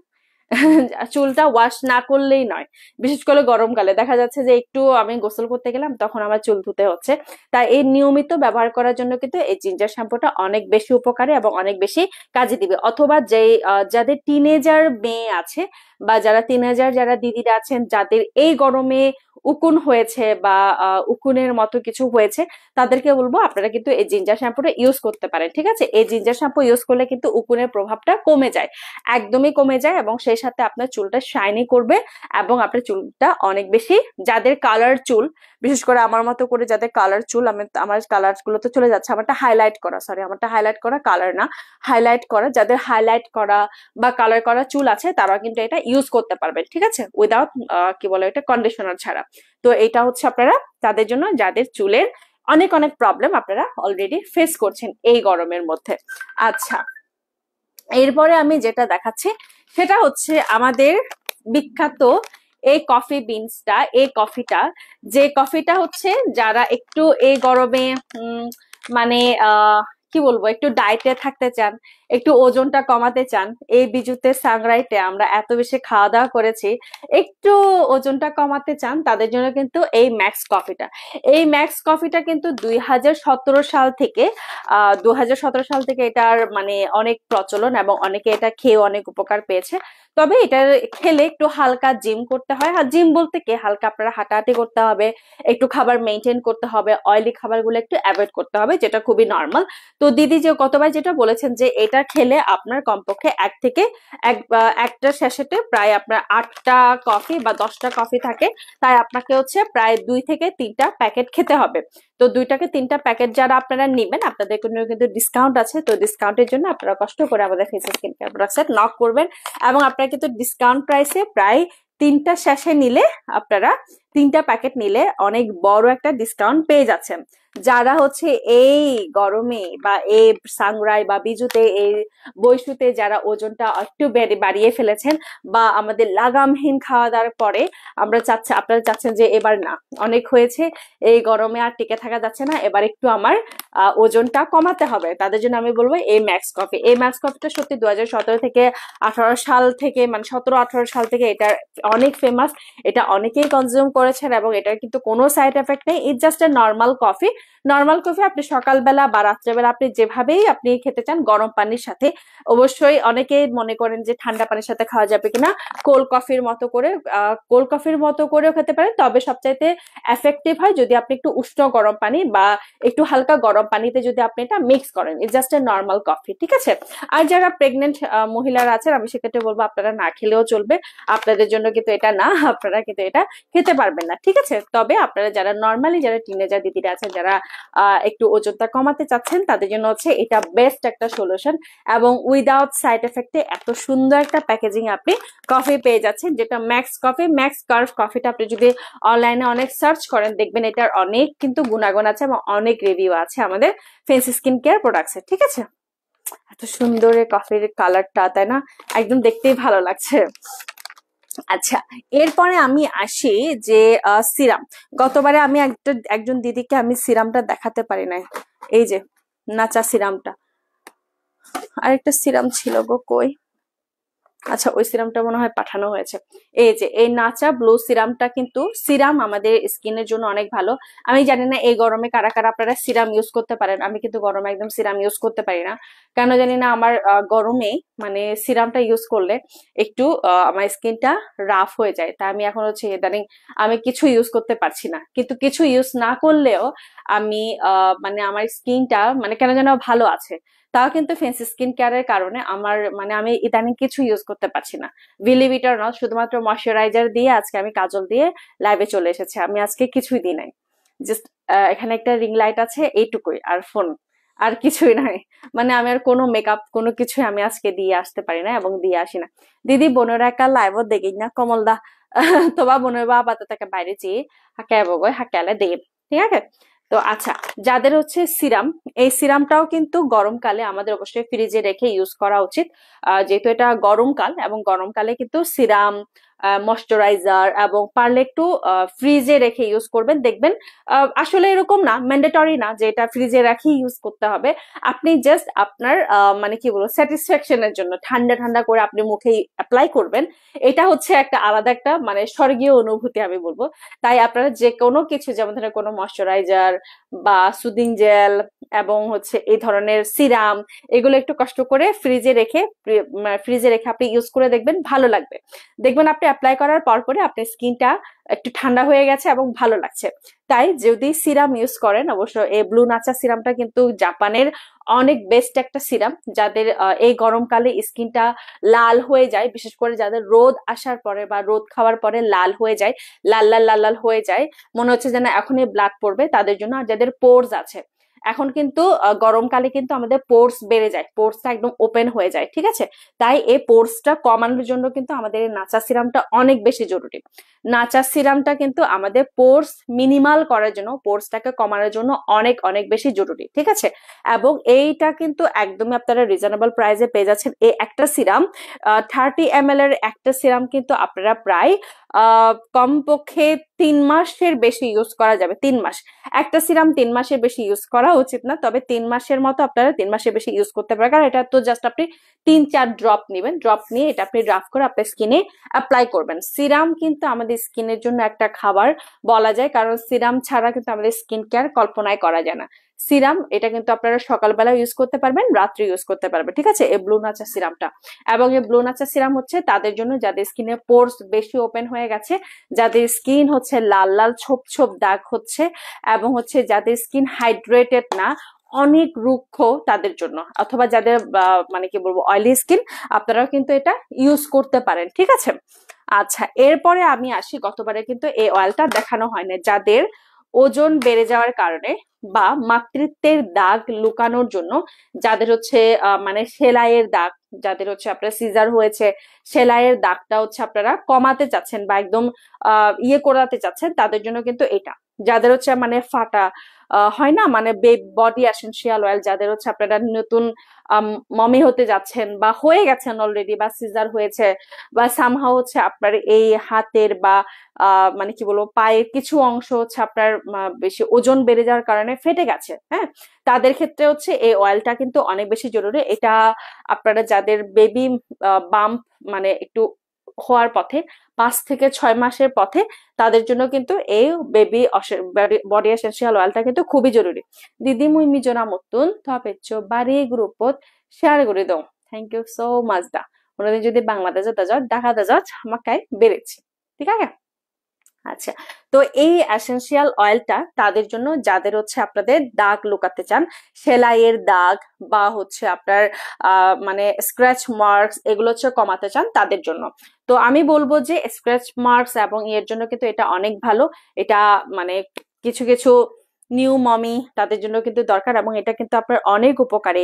চুলটা ওয়াশ না করলেই নয়। বিশেষ করে গরমকালে দেখা যাচ্ছে যে একটু আমি গোসল করতে গেলাম, তখন আমার চুল ধুতে হচ্ছে। তাই এই নিয়মিত ব্যবহার করার জন্য কিন্তু এই জিঞ্জার শ্যাম্পুটা অনেক বেশি উপকারী এবং অনেক বেশি কাজে দিবে। অথবা যাদের টিনেজার মেয়ে আছে, বা যারা টিনেজার যারা দিদিরা আছেন, যাদের এই গরমে উকুন হয়েছে বা উকুনের মতো কিছু হয়েছে, তাদেরকে বলবো আপনারা কিন্তু এই জিঞ্জার শ্যাম্পুটা ইউজ করতে পারেন, ঠিক আছে? এই জিঞ্জার শ্যাম্পু ইউজ করলে কিন্তু উকুনের প্রভাবটা কমে যায়, একদমই কমে যায়, এবং সেই সাথে আপনার চুলটা শাইনি করবে, এবং আপনার চুলটা অনেক বেশি, যাদের কালার চুল, বিশেষ করে আমার মতো করে যাদের কালার চুল, আমার কালার গুলো তো চলে যাচ্ছে, আমারটা হাইলাইট করা কালার না, হাইলাইট করা, যাদের হাইলাইট করা বা কালার করা চুল আছে তারা কিন্তু এটা ইউজ করতে পারবেন, ঠিক আছে? উইদাউট কি বলে এটা, কন্ডিশনার ছাড়া। তো এটা হচ্ছে আপনারা তাদের জন্য যাদের চুলের অনেক অনেক প্রবলেম আপনারা অলরেডি ফেস করছেন এই গরমের মধ্যে। আচ্ছা, এরপরে আমি যেটা দেখাচ্ছি সেটা হচ্ছে আমাদের বিখ্যাত এই কফি বিনসটা। এই কফিটা, যে কফিটা হচ্ছে যারা একটু এই গরমে মানে কি বলবো, একটু ডায়েটে থাকতে চান, একটু ওজনটা কমাতে চান, এই বিজুতে সাংরাইতে আমরা এত বেশি খাওয়া দাওয়া করেছি, একটু ওজনটা কমাতে চান, তাদের জন্য কিন্তু এই ম্যাক্স কফিটা, এই ম্যাক্স কফিটা কিন্তু 2017 সাল থেকে 2017 সাল থেকে এটার মানে অনেক প্রচলন এবং অনেকে এটা খেয়ে অনেক উপকার পেয়েছে। তবে এটা খেলে একটু হালকা জিম করতে হয়, আর জিম বলতে কি, হালকা আপনারা হাঁটাহাঁটি করতে হবে, একটু খাবার মেনটেন করতে হবে, অয়েলি খাবারগুলো একটু অ্যাভয়েড করতে হবে, যেটা খুবই নর্মাল। তো দিদি যে গতবার যেটা বলেছেন যে এটা খেলে আপনার কমপক্ষে একটা স্যাশেটে প্রায় আপনার 8টা কফি বা 10টা কফি থাকে, তাই আপনাকে হচ্ছে প্রায় 2 থেকে 3টা প্যাকেট খেতে হবে। তো 2 থেকে 3টা প্যাকেট যারা আপনারা নেবেন, আপনাদের জন্য কিন্তু ডিসকাউন্ট আছে। তো ডিসকাউন্টের জন্য আপনারা কষ্ট করে আমাদের ফেসেস স্কিন কেয়ার প্রোডাক্টসে নক করবেন, এবং আপনারা কিন্তু ডিসকাউন্ট প্রাইসে প্রায় 3টা স্যাশে নিলে, আপনারা 3টা প্যাকেট নিলে অনেক বড় একটা ডিসকাউন্ট পেয়ে যাচ্ছেন। যারা হচ্ছে এই গরমে বা এই সাংরাই বা বিজুতে, এই বৈশুতে যারা ওজনটা একটু বাড়িয়ে ফেলেছেন, বা আমাদের লাগামহীন খাওয়া দাওয়ার পরে আপনারা চাচ্ছেন যে এবার না, অনেক হয়েছে, এই গরমে আর টিকে থাকা যাচ্ছে না, এবার একটু আমার ওজনটা কমাতে হবে, তাদের জন্য আমি বলবো এই ম্যাক্স কফি। এই ম্যাক্স কফিটা সত্যি 2017 থেকে 18 সাল থেকে, মানে 17-18 সাল থেকে এটা অনেক ফেমাস, এটা অনেকেই কনজিউম করেছেন, এবং এটার কিন্তু কোনো সাইড এফেক্ট নেই। It's just a normal coffee. Normal coffee আপনি সকালবেলা বা রাত্রেবেলা আপনি যেভাবেই আপনি খেতে চান, গরম পানির সাথে। অবশ্যই অনেকেই মনে করেন যে ঠান্ডা পানির সাথে খাওয়া যাবে কিনা, কোল্ড কফির মতো করে, কোল্ড কফির মতো করেও খেতে পারেন, তবে সবচাইতে এফেক্টিভ হয় যদি আপনি একটু উষ্ণ গরম পানি বা একটু হালকা গরম পানিতে যদি আপনি এটা মিক্স করেন। It's just a normal coffee, ঠিক আছে? আর যারা প্রেগনেন্ট মহিলারা আছেন, আমি সেক্ষেত্রে বলবো আপনারা না খেলেও চলবে, আপনাদের জন্য কিন্তু এটা না, আপনারা কিন্তু এটা খেতে পারবেন না, ঠিক আছে? তবে আপনারা যারা নর্মালি, যারা টিনেজার দিদিরা আছেন, যারা একটু ওজনটা কমাতে চাচ্ছেন, তাদের জন্য হচ্ছে এটা বেস্ট একটা সলিউশন, এবং উইদাউট সাইড এফেক্টে এত সুন্দর একটা প্যাকেজিং আপনি কফি পেয়ে যাচ্ছেন, যেটা ম্যাক্স কফি। ম্যাক্স কার্ভ কফিটা আপনি যদি অনলাইনে অনেক সার্চ করেন, দেখবেন এটার অনেক কিন্তু গুণাগুণ আছে এবং অনেক রিভিউ আছে আমাদের ফেন্সি স্কিন কেয়ার প্রোডাক্টসে, ঠিক আছে? এত সুন্দর এই কফির কালারটা, তাই না? একদম দেখতেই ভালো লাগছে। আচ্ছা, এরপরে আমি আসি যে সিরাম। গতবারে আমি একজন দিদিকে আমি সিরামটা দেখাতে পারি নাই, এই যে নাচা সিরামটা। আরেকটা সিরাম ছিল গো, কই? আচ্ছা, ওই সিরামটা মনে হয় পাঠানো হয়েছে। এই যে এই নাচা ব্লু সিরামটা কিন্তু সিরাম আমাদের স্কিনের জন্য অনেক ভালো। আমি জানি না এই গরমে কারা কারা আপনারা সিরাম ইউজ করতে পারেন, আমি কিন্তু গরমে একদম সিরাম ইউজ করতে পারি না, কেন জানি না। আমার গরমে মানে সিরামটা ইউজ করলে একটু আমার স্কিনটা রাফ হয়ে যায়, তাই আমি এখন হচ্ছে ইদানিং আমি কিছু ইউজ করতে পারছি না। কিন্তু কিছু ইউজ না করলেও আমি মানে আমার স্কিনটা মানে কেন যেন ভালো আছে। তাও কিন্তু ফেন্সি স্কিন কেয়ারের কারণে আমার মানে আমি ইদানিং কিছু ইউজ করতে পারছি না, বিলিভ ইট অর নট। শুধুমাত্র ময়শ্চারাইজার দিয়ে আজকে আমি কাজল দিয়ে লাইভে চলে এসেছি, আমি আজকে কিছুই দিই নাই। জাস্ট এখানে একটা রিং লাইট আছে, এইটুকুই, আর ফোন, আর কিছুই নাই। মানে আমি আর কোনো মেকআপ কোনো কিছুই আমি আজকে দিয়ে আসতে পারি না এবং দিয়ে আসি না। দিদি বোনের একটা লাইভও দেখি না কমল দা, তোবা বোনের বা বাতা থেকে বাইরে যেয়ে হাকে বগয় হাকে দেব, ঠিক আছে? তো আচ্ছা, যাদের হচ্ছে সিরাম, এই সিরামটাও কিন্তু গরমকালে আমাদের অবশ্যই ফ্রিজে রেখে ইউজ করা উচিত, যেহেতু এটা গরমকাল, এবং গরমকালে কিন্তু সিরাম, ময়শ্চারাইজার এবং পারলে একটু ফ্রিজে রেখে ইউজ করবেন। দেখবেন আসলে এরকম না, ম্যান্ডেটরি না যে এটা ফ্রিজে রেখে ইউজ করতে হবে। আপনি জাস্ট আপনার মানে কি বলবো, স্যাটিসফ্যাকশনের জন্য ঠান্ডা ঠান্ডা করে আপনি মুখে অ্যাপ্লাই করবেন। এটা হচ্ছে একটা আলাদা একটা মানে স্বর্গীয় অনুভূতি আমি বলবো। তাই আপনারা যে কোনো কিছু, যেমন ধরেন কোনো ময়শ্চারাইজার বা সুদিং জেল এবং হচ্ছে এই ধরনের সিরাম, এগুলো একটু কষ্ট করে ফ্রিজে রেখে আপনি ইউজ করে দেখবেন, ভালো লাগবে। দেখবেন আপনি অ্যাপ্লাই করার পর পরে আপনার স্কিনটা একটু ঠান্ডা হয়ে গেছে এবং ভালো লাগছে। তাই যদি সিরাম ইউজ করেন, অবশ্য এই ব্লু নাচা সিরামটা কিন্তু জাপানের অনেক বেস্ট একটা সিরাম। যাদের এই গরমকালে স্কিনটা লাল হয়ে যায়, বিশেষ করে যাদের রোদ আসার পরে বা রোদ খাওয়ার পরে লাল হয়ে যায়, লাল লাল লাল লাল হয়ে যায়, মনে হচ্ছে যেন এখনই ব্লাড পড়বে, তাদের জন্য। আর যাদের পোর্স আছে, এখন কিন্তু গরমকালে কিন্তু আমাদের পোর্স বেড়ে যায়, পোর্সটা একদম ওপেন হয়ে যায়, ঠিক আছে? তাই এই পোর্সটা কমানোর জন্য কিন্তু আমাদের এই নাচা সিরামটা অনেক বেশি জরুরি। নাচা সিরামটা কিন্তু আমাদের পোর্স মিনিমাল করার জন্য, পোর্সটাকে কমানোর জন্য অনেক অনেক বেশি জরুরি, ঠিক আছে? এবং এইটা কিন্তু একদমই আপনারা রিজনেবল প্রাইসে পেয়ে যাচ্ছেন। এই একটা সিরাম 30 ml এর একটা সিরাম কিন্তু আপনারা প্রায় কমপক্ষে 3 মাসের বেশি ইউজ করা যাবে। 3 মাস, একটা সিরাম 3 মাসের বেশি ইউজ করা উচিত না, তবে 3 মাসের মতো আপনারা 3 মাসের বেশি ইউজ করতে পারেন। কারণ এটা তো জাস্ট আপনি 3-4 ড্রপ নেবেন, ড্রপ নিয়ে এটা আপনি রাফ করে আপনার স্কিনে অ্যাপ্লাই করবেন। সিরাম কিন্তু আমাদের স্কিনের জন্য একটা খাবার বলা যায়, কারণ সিরাম ছাড়া কিন্তু আমাদের স্কিন কেয়ার কল্পনায় করা যায় না। সিরাম এটা কিন্তু আপনারা সকালবেলা ইউজ করতে পারবেন, রাত্রে ইউজ করতে পারবেন, ঠিক আছে, এই ব্লু নাচা সিরামটা। এবং এই ব্লু নাচা সিরাম হচ্ছে তাদের জন্য যাদের স্কিনে পোরস বেশি ওপেন হয়ে গেছে, যাদের স্কিন হচ্ছে লাল লাল ছোপ ছোপ দাগ হচ্ছে, এবং হচ্ছে যাদের স্কিন হাইড্রেটেড না, অনেক রুক্ষ, তাদের জন্য, অথবা যাদের মানে কি বলবো অয়েলি স্কিন, আপনারাও কিন্তু এটা ইউজ করতে পারেন, ঠিক আছে। আচ্ছা, এরপরে আমি আসি, গতবারে কিন্তু এই অয়েলটা দেখানো হয় না, যাদের ওজন বেড়ে যাওয়ার কারণে বা মাতৃত্বের দাগ লুকানোর জন্য, যাদের হচ্ছে মানে সেলাইয়ের দাগ, যাদের হচ্ছে আপনার সিজার হয়েছে, সেলাইয়ের দাগটা হচ্ছে আপনারা কমাতে চাচ্ছেন বা একদম ইয়ে করাতে চাচ্ছেন, তাদের জন্য কিন্তু এটা। যাদের হচ্ছে মানে ফাটা হয় না, মানে বডি এসেনশিয়াল অয়েল, যাদের হচ্ছে আপনারা নতুন মমি হতে যাচ্ছেন বা হয়ে গেছেন অলরেডি, বা সিজার হয়েছে, বা সামহাও হচ্ছে আপনার এই হাতের বা মানে কি বলবো পায়ের কিছু অংশ হচ্ছে আপনার বেশি ওজন বেড়ে যাওয়ার কারণে ফেটে গেছে, হ্যাঁ, তাদের ক্ষেত্রে হচ্ছে এই অয়েলটা কিন্তু অনেক বেশি জরুরি। এটা আপনারা যাদের বেবি বাম্প মানে একটু হওয়ার পথে, 5 থেকে 6 মাসের পথে, তাদের জন্য কিন্তু এই বেবি বডি এসেনশিয়াল অয়েলটা কিন্তু খুবই জরুরি। দিদি মুই মিজোনা মতুন থপেচ্ছ বাড়ি গ্রুপত শেয়ার করে দাও, থ্যাংক ইউ সো মাচ দা। ওনাদের যদি বাংলাদেশে যাও ঢাকা যাও আমাকে বেড়েছি, ঠিক আছে। আচ্ছা, তো এই এসেনশিয়াল অয়েলটা তাদের জন্য যাদের হচ্ছে আপনাদের দাগ লুকাতে চান, সেলাইয়ের দাগ বা হচ্ছে আপনার মানে স্ক্র্যাচ মার্কস, এগুলো হচ্ছে কমাতে চান, তাদের জন্য। তো আমি বলবো যে স্ক্র্যাচ মার্কস এবং এর জন্য কিন্তু এটা অনেক ভালো। এটা মানে কিছু কিছু নিউ মমি তাদের জন্য কিন্তু দরকার, এবং এটা কিন্তু আপনার অনেক উপকারী।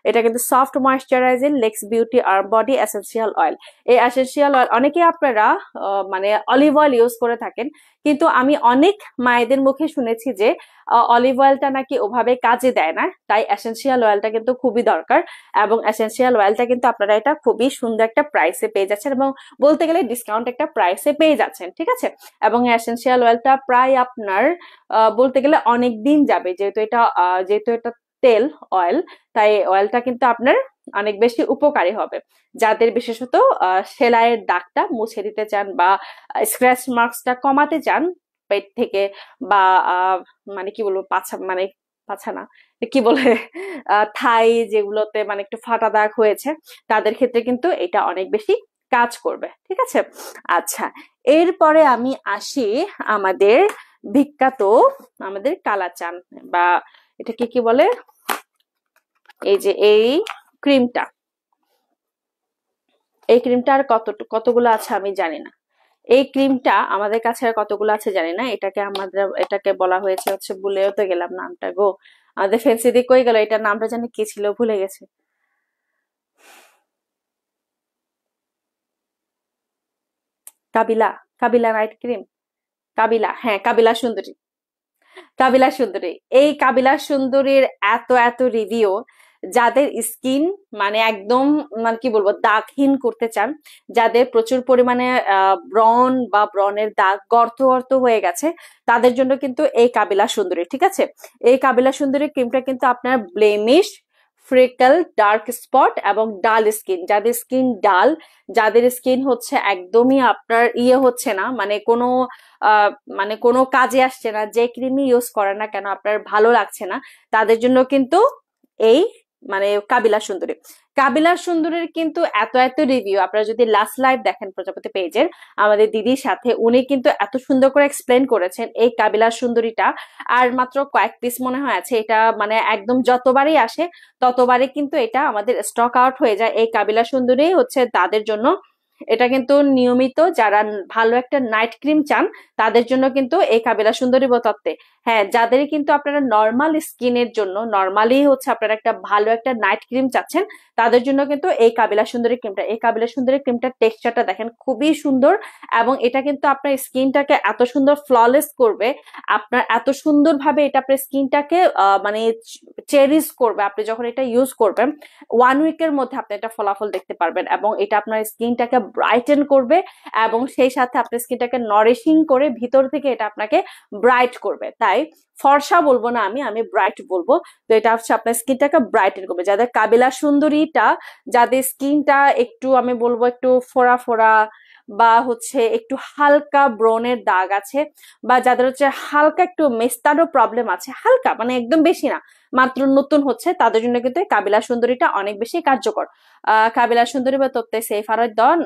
এটা কিন্তু সফট ময়েশ্চারাইজিং লেক্স beauty arm body essential oil. এই এসেনশিয়াল অয়েল অনেকে আপনারা মানে অলিভ অয়েল ইউজ করে থাকেন, কিন্তু আমি অনেক মায়েদের মুখে শুনেছি যে অলিভ অয়েলটা নাকি ওভাবে কাজে দেয় না, তাই এসেনশিয়াল অয়েলটা কিন্তু খুবই দরকার। এবং এসেনশিয়াল অয়েলটা কিন্তু আপনারা এটা খুবই সুন্দর একটা প্রাইসে পেয়ে যাচ্ছেন, এবং বলতে গেলে ডিসকাউন্ট একটা প্রাইসে পেয়ে যাচ্ছেন, ঠিক আছে। এবং এসেনশিয়াল অয়েলটা প্রায় আপনার বলতে গেলে অনেক দিন যাবে, যেহেতু এটা তেল অয়েল, তাই অয়েলটা কিন্তু আপনার অনেক বেশি উপকারী হবে। যাদের বিশেষত সেলাইয়ের দাগটা মুছে দিতে চান বা স্ক্র্যাচ মার্কসটা কমাতে চান পেট থেকে, বা মানে কি বলবো পাছা না, কি বলে থাই যেগুলোতে মানে একটু ফাটা দাগ হয়েছে, তাদের ক্ষেত্রে কিন্তু এটা অনেক বেশি কাজ করবে, ঠিক আছে। আচ্ছা, এরপরে আমি আসি আমাদের বিখ্যাত আমাদের কালাচান, বা এটাকে কি বলে, এই যে এই ক্রিমটা, এই ক্রিমটা আর কতগুলো আছে আমি জানি না। এই ক্রিমটা আমাদের কাছে আর কতগুলো আছে জানি না। এটাকে বলা হয়েছে হচ্ছে, ভুলেও তো গেলাম নামটা গো, আমাদের ফেন্সি দিয়ে কই গেল, এটার নামটা জানি কি ছিল, ভুলে গেছে। কাবিলা, কাবিলা নাইট ক্রিম, কাবিলা, হ্যাঁ কাবিলা সুন্দরী, কাবিলা সুন্দরী। এই কাবিলা সুন্দরীর এত এত রিভিউ, যাদের স্কিন মানে একদম মানে কি বলবো দাগহীন করতে চান, যাদের প্রচুর পরিমাণে ব্রণ বা ব্রণের দাগ গর্ত গর্ত হয়ে গেছে, তাদের জন্য কিন্তু এই কাবিলা সুন্দরী, ঠিক আছে। এই কাবিলা সুন্দরী ক্রিমটা কিন্তু আপনার ব্লেমিশ, ফ্রিকল, ডার্ক স্পট এবং ডাল স্কিন, যাদের স্কিন ডাল, যাদের স্কিন হচ্ছে একদমই আপনার ইয়ে হচ্ছে না, মানে মানে কোনো কাজে আসছে না, যে ক্রিমই ইউজ করে না কেন আপনার ভালো লাগছে না, তাদের জন্য কিন্তু এই মানে কাবিলা সুন্দরী। কাবিলা সুন্দরীর কিন্তু এত এত রিভিউ, আপনারা যদি লাস্ট লাইভ দেখেন প্রজাপতি পেজের আমাদের দিদির সাথে, উনি কিন্তু এত সুন্দর করে এক্সপ্লেন করেছেন এই কাবিলা সুন্দরীটা। আর মাত্র কয়েক পিস মনে হয় আছে, এটা মানে একদম যতবারই আসে ততবারই কিন্তু এটা আমাদের স্টক আউট হয়ে যায়। এই কাবিলা সুন্দরী হচ্ছে তাদের জন্য, এটা কিন্তু নিয়মিত যারা ভালো একটা নাইট ক্রিম চান, তাদের জন্য কিন্তু এই কাবিলা সুন্দরী বোতত্ত্বে, হ্যাঁ যাদের কিন্তু আপনারা নর্মাল স্কিনের জন্য নর্মালি হচ্ছে আপনারা একটা ভালো একটা নাইট ক্রিম চাচ্ছেন, তাদের জন্য কিন্তু এই কাবিলা সুন্দরী ক্রিমটা, এই কাবিলা সুন্দরী ক্রিমটার টেক্সচারটা দেখেন খুবই সুন্দর, এবং এটা কিন্তু আপনার স্কিনটাকে এত সুন্দর ফ্ললেস করবে, আপনার এত সুন্দরভাবে এটা আপনার স্কিনটাকে মানে চেরিশ করবে। আপনি যখন এটা ইউজ করবেন 1 উইকের মধ্যে আপনি এটা ফলাফল দেখতে পারবেন, এবং এটা আপনার স্কিনটাকে ব্রাইটেন করবে এবং সেই সাথে আপনার স্কিনটাকে নারিশিং করে ভিতর থেকে এটা আপনাকে ব্রাইট করবে। তাই ফর্সা বলবো না, আমি ব্রাইট বলবো। তো এটা হচ্ছে আপনার স্কিনটাকে ব্রাইটেন করবে। যাদের কাবিলা সুন্দরীটা, যাদের স্কিনটা একটু আমি বলবো একটু ফোড়া ফোড়া বা হচ্ছে একটু হালকা ব্রনের দাগ আছে, বা যাদের হচ্ছে হালকা একটু মেস্তারও প্রবলেম আছে, হালকা মানে একদম বেশি না, মাত্র নতুন হচ্ছে, তাদের জন্য কিন্তু কাবিলা সুন্দরীটা অনেক বেশি কার্যকর। কাবিলা সুন্দরী বা তোপ্তে সেফারত দন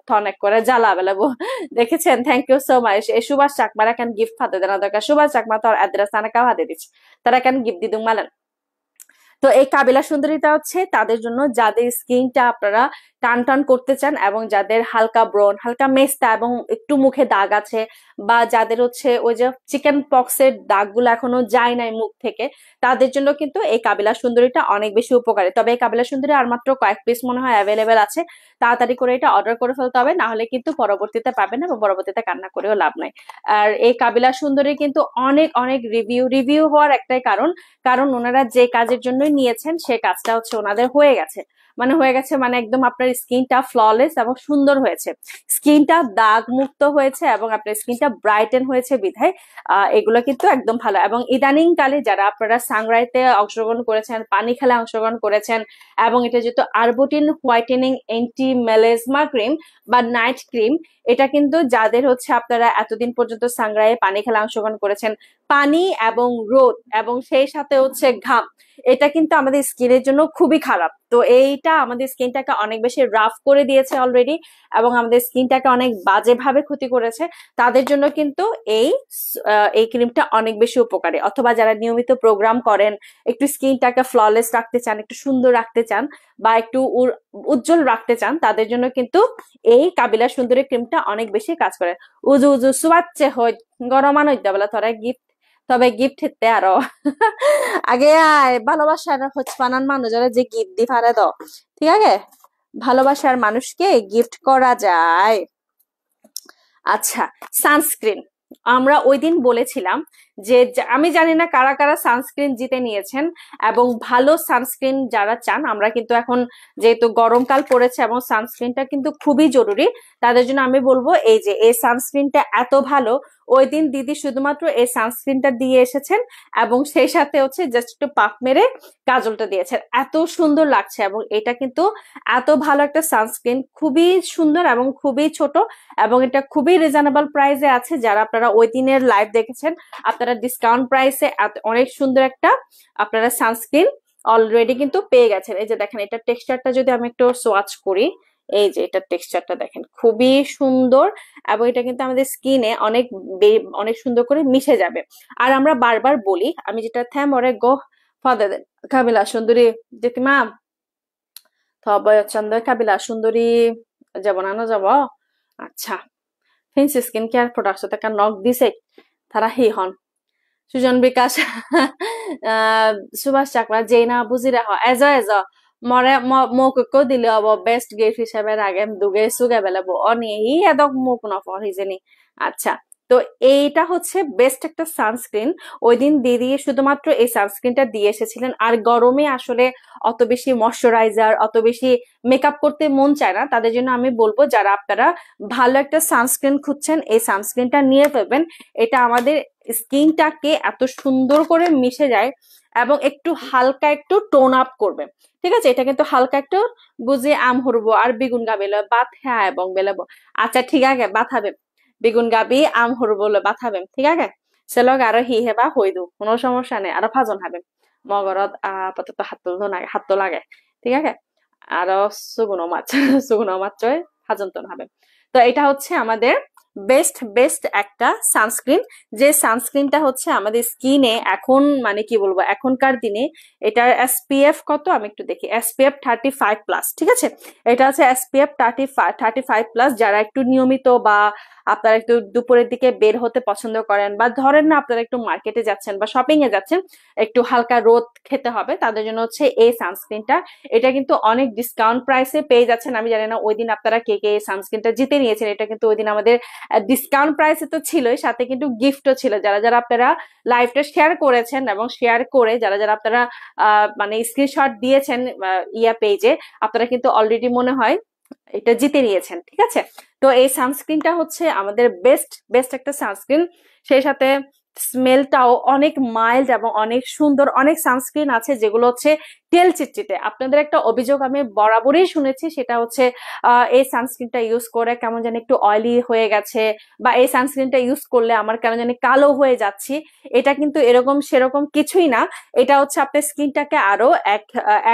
থনেক করে জ্বালা বেলাবো দেখেছেন। Thank you so much. এই সুভাষ চাকমারা কেন গিফট ফাতে দেনা দরকার, সুভাষ চাকমা তোর অ্যাড্রেস আনাকা হাতে দিচ্ছে, তারা কেন গিফট দিদুং মালেন। তো এই কাবিলা সুন্দরীটা হচ্ছে তাদের জন্য যাদের স্কিনটা আপনারা টান টান করতে চান এবং যাদের হালকা ব্রন, হালকা মেস্তা এবং একটু মুখে দাগ আছে, বা যাদের হচ্ছে ওই যে চিকেন পক্সের দাগগুলো এখনো যায় নাই মুখ থেকে, তাদের জন্য কিন্তু এই কাবিলা সুন্দরীটা অনেক বেশি উপকারী। তবে এই কাবিলা সুন্দরী আর মাত্র কয়েক পিস মনে হয় অ্যাভেলেবেল আছে, তাড়াতাড়ি করে এটা অর্ডার করে ফেলতে হবে, না হলে কিন্তু পরবর্তীতে পাবেন না, বা পরবর্তীতে কান্না করেও লাভ নাই। আর এই কাবিলা সুন্দরী কিন্তু অনেক অনেক রিভিউ হওয়ার একটাই কারণ, কারণ ওনারা যে কাজের জন্যই নিয়েছেন সে কাজটা হচ্ছে ওনাদের হয়ে গেছে। মানে একদম আপনার স্কিনটা ফ্ললেস এবং সুন্দর হয়েছে, স্কিনটা দাগ মুক্ত হয়েছে এবং আপনার স্কিনটা ব্রাইটেন হয়েছে বিধায় এগুলো কিন্তু একদম ভালো। এবং ইদানিং কালে যারা আপনারা সাংরাইতে অংশগ্রহণ করেছেন, পানি খেলা অংশগ্রহণ করেছেন, এবং এটা যেহেতু আরবুটিন হোয়াইটেনিং এন্টি মেলেজমা ক্রিম বা নাইট ক্রিম, এটা কিন্তু যাদের হচ্ছে আপনারা এতদিন পর্যন্ত সাংরায়ে পানি খেলা অংশগ্রহণ করেছেন, পানি এবং রোদ এবং সেই সাথে হচ্ছে ঘাম, এটা কিন্তু আমাদের স্কিনের জন্য খুবই খারাপ। তো এইটা আমাদের স্কিনটাকে অনেক বেশি রাফ করে দিয়েছে অলরেডি, এবং আমাদের স্কিনটাকে অনেক বাজেভাবে ক্ষতি করেছে। তাদের জন্য কিন্তু এই ক্রিমটা অনেক বেশি উপকারী। অথবা যারা নিয়মিত প্রোগ্রাম করেন, একটু স্কিনটাকে ফ্ললেস রাখতে চান, একটু সুন্দর রাখতে চান, বা একটু উজ্জ্বল রাখতে চান, তাদের জন্য কিন্তু এই কাবিলা সুন্দরী ক্রিমটা অনেক বেশি কাজ করে। উজু উজু সুবাচ্ছে হয় গরমান হইতে বলে তোরা গিফট, তবে গিফট হিতে আরো আগে আয় ভালোবাসার হচ্ছে বানান মানুষ যারা যে গিফট দি পারে দাও, ঠিক আছে, ভালোবাসার মানুষকে গিফট করা যায়। আচ্ছা, সানস্ক্রিন আমরা ওই দিন বলেছিলাম যে আমি জানি না কারা কারা সানস্ক্রিন জিতে নিয়েছেন, এবং ভালো সানস্ক্রিন যারা চান, আমরা কিন্তু এখন যেহেতু গরমকাল পড়েছে এবং সানস্ক্রিনটা কিন্তু খুবই জরুরি, তাদের জন্য আমি বলবো এই যে এই সানস্ক্রিনটা এত ভালো। ওই দিন দিদি শুধুমাত্র এই সানস্ক্রিনটা দিয়ে এসেছেন এবং সেই সাথে হচ্ছে জাস্ট একটু পাক মেরে কাজলটা দিয়েছেন, এত সুন্দর লাগছে। এবং এটা কিন্তু এত ভালো একটা সানস্ক্রিন, খুবই সুন্দর এবং খুবই ছোট, এবং এটা খুবই রিজনেবল প্রাইসে আছে। যারা আপনারা ওই দিনের লাইভ দেখেছেন, আপনারা ডিসকাউন্ট প্রাইসে অনেক সুন্দর একটা আপনারা সানস্ক্রিন অলরেডি কিন্তু পেয়ে গেছেন। এই যে দেখেন, এটা টেক্সচারটা যদি আমি একটু সোয়াচ করি, এই যে এটা টেক্সচারটা দেখেন খুবই সুন্দর, এবং এটা কিন্তু আমাদের স্কিনে অনেক অনেক সুন্দর করে মিশে যাবে। আর আমরা বারবার বলি, আমি যেটা থ্যামরে গো ফাদার কাবিলা সুন্দরী জেঠিমা তবে চন্দ্র কাবিলা সুন্দরী যাব না যাব। আচ্ছা, ফিন্স স্কিন কেয়ার প্রোডাক্টস তাকে নক দিছে তারা হি হন সুজন বিকাশ সুভাষ চাকমা জেনা বুঝি রাখ এজ এজ মরে মোক দিলে হব বেস্ট গিফট হিসেবে রাগে দুগে সুগে বেলাবো অনি ই এদক মুখ নফর হিজেনি। আচ্ছা, তো এইটা হচ্ছে বেস্ট একটা সানস্ক্রিন। ওই দিন দিদি শুধুমাত্র এই সানস্ক্রিনটা দিয়ে এসেছিলেন। আর গরমে আসলে অত বেশি ময়শ্চারাইজার, অত বেশি মেকআপ করতে মন চায় না, তাদের জন্য আমি বলবো যারা আপনারা ভালো একটা সানস্ক্রিন খুঁজছেন, এই সানস্ক্রিনটা নিয়ে ফেলবেন। এটা আমাদের স্কিনটাকে এত সুন্দর করে মিশে যায় এবং একটু হালকা একটু টোন আপ করবে। ঠিক আছে, এটা কিন্তু হালকা একটু বুঝে আম হরবো আর বেগুন গাবিল বাত হ্যাঁ এবং বেলাবো। আচ্ছা ঠিক আছে, বাথাবে বেগুন গাবি আম হরবো বাথাবে, ঠিক আছে সেলগ আরো হি হেবা হই দু কোনো সমস্যা নেই, আরো ফাজন হবে মগরত আপাতত হাত তো লাগে, ঠিক আছে, আরো সুগুনো মাছ সুগুনো মাছ ফাজন তো হবে। তো এটা হচ্ছে আমাদের বেস্ট একটা সানস্ক্রিন, যে সানস্ক্রিনটা হচ্ছে আমাদের স্কিনে এখন মানে কি বলবো এখনকার দিনে এটার এসপিএফ কত আমি একটু দেখি, এসপিএফ 35+, ঠিক আছে, এটা হচ্ছে এসপিএফ 35+। যারা একটু নিয়মিত বা আপনারা একটু দুপুরের দিকে বের হতে পছন্দ করেন, বা ধরেন না আপনারা একটু মার্কেটে যাচ্ছেন বা শপিং এ যাচ্ছেন, একটু হালকা রোদ খেতে হবে, তাদের জন্য হচ্ছে এই সানস্ক্রিনটা। এটা কিন্তু অনেক ডিসকাউন্ট প্রাইসে পেয়ে যাচ্ছেন। আমি জানি না ওই দিন আপনারা কে কে এই সানস্ক্রিনটা জিতে নিয়েছেন, এটা কিন্তু ওই দিন আমাদের ডিসকাউন্ট প্রাইসে তো ছিলই, সাথে কিন্তু গিফটও ছিল। যারা যারা আপনারা লাইভটা শেয়ার করেছেন এবং শেয়ার করে যারা যারা আপনারা মানে স্ক্রিনশট দিয়েছেন ইয়া পেজে, আপনারা কিন্তু অলরেডি মনে হয় এটা জিতে নিয়েছেন, ঠিক আছে। তো এই সানস্ক্রিনটা হচ্ছে আমাদের বেস্ট বেস্ট একটা সানস্ক্রিন, সেই সাথে স্মেলটাও অনেক মাইল্ড এবং অনেক সুন্দর। অনেক সানস্ক্রিন আছে যেগুলো হচ্ছে তেল চিটচিটে। আপনাদের একটা অভিযোগ আমি বরাবরই শুনেছি, সেটা হচ্ছে এই সানস্ক্রিনটা ইউজ করে কেমন যেন একটু অয়েলি হয়ে গেছে, বা এই সানস্ক্রিনটা ইউজ করলে আমার কেন জানি কালো হয়ে যাচ্ছি। এটা কিন্তু এরকম সেরকম কিছুই না। এটা হচ্ছে আপনার স্কিনটাকে আরো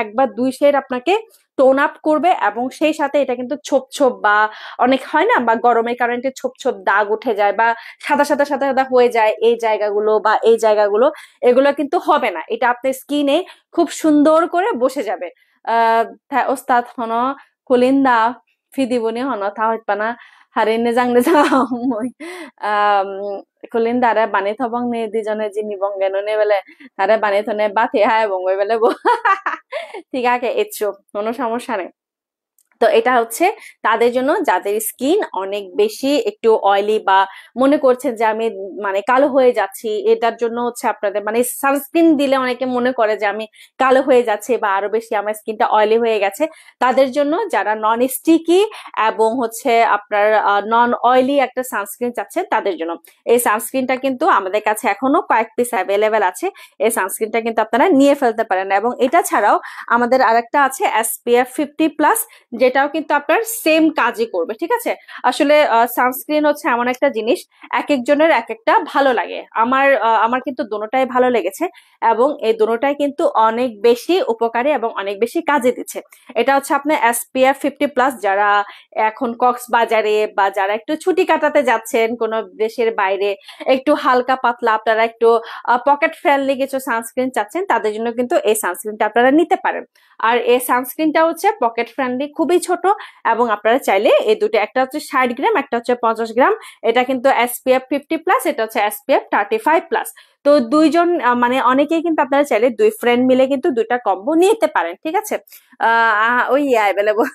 এক বা দুই শেড আপনাকে টোন আপ করবে, এবং সেই সাথে এটা কিন্তু ছোপ ছোপ বা অনেক হয় না, বা গরমের কারণে ছোপ ছোপ দাগ উঠে যায় বা সাদা সাদা সাদা সাদা হয়ে যায় এই জায়গাগুলো বা এই জায়গাগুলো, এগুলো কিন্তু হবে না। এটা আপনার স্কিনে খুব সুন্দর করে বসে যাবে। ওস্তাদ হন কুলিন্দা ফিদিবনি হন থাহত পানা হারিনে জাংনে যাও মই কুলিন্দারে বানি থবং নে দিজনে যিনি বঙ্গেনো নে বেলে তারে বানি থনে বাথে হায় বঙ্গই বেলে ঠিক আছে, এসো, কোনো সমস্যা নেই। তো এটা হচ্ছে তাদের জন্য যাদের স্কিন অনেক বেশি একটু অয়েলি, বা মনে করছেন যে আমি মানে কালো হয়ে যাচ্ছি, এটার জন্য হচ্ছে আপনাদের মানে সানস্ক্রিন দিলে অনেকে মনে করে যে আমি কালো হয়ে যাচ্ছে বা আরো বেশি আমার স্কিনটা অয়েলি হয়ে গেছে। তাদের জন্য যারা নন স্টিকি এবং হচ্ছে আপনার নন অয়েলি একটা সানস্ক্রিন চাচ্ছেন, তাদের জন্য এই সানস্ক্রিনটা কিন্তু আমাদের কাছে এখনো কয়েক পিস অ্যাভেলেবেল আছে। এই সানস্ক্রিনটা কিন্তু আপনারা নিয়ে ফেলতে পারেন। এবং এটা ছাড়াও আমাদের আরেকটা আছে SPF 50+, যেটাও কিন্তু আপনার সেম কাজই করবে, ঠিক আছে। আসলে সানস্ক্রিন হচ্ছে এমন একটা জিনিস, এক একজনের এক একটা ভালো লাগে। আমার কিন্তু দুটোটাই ভালো লেগেছে, এবং এই দুটোটাই কিন্তু অনেক বেশি উপকারী এবং অনেক বেশি কাজে দিচ্ছে। এটা হচ্ছে আপনার SPF 50+, যারা এখন কক্সবাজারে বা যারা একটু ছুটি কাটাতে যাচ্ছেন কোনো দেশের বাইরে, একটু হালকা পাতলা আপনারা একটু পকেট ফ্রেন্ডলি কিছু সানস্ক্রিন চাচ্ছেন, তাদের জন্য কিন্তু এই সানস্ক্রিনটা আপনারা নিতে পারেন। আর এই সানস্ক্রিনটা হচ্ছে পকেট ফ্রেন্ডলি, খুবই ছোট, এবং আপনারা চাইলে এই দুটো, একটা হচ্ছে 60 গ্রাম, একটা হচ্ছে 50 গ্রাম। এটা কিন্তু SPF 50+, এটা হচ্ছে SPF 35+। তো দুইজন মানে অনেকেই কিন্তু আপনারা চাইলে দুই ফ্রেন্ড মিলে কিন্তু দুইটা কম্বো নিতে পারেন, ঠিক আছে। ওই অ্যাভেলেবল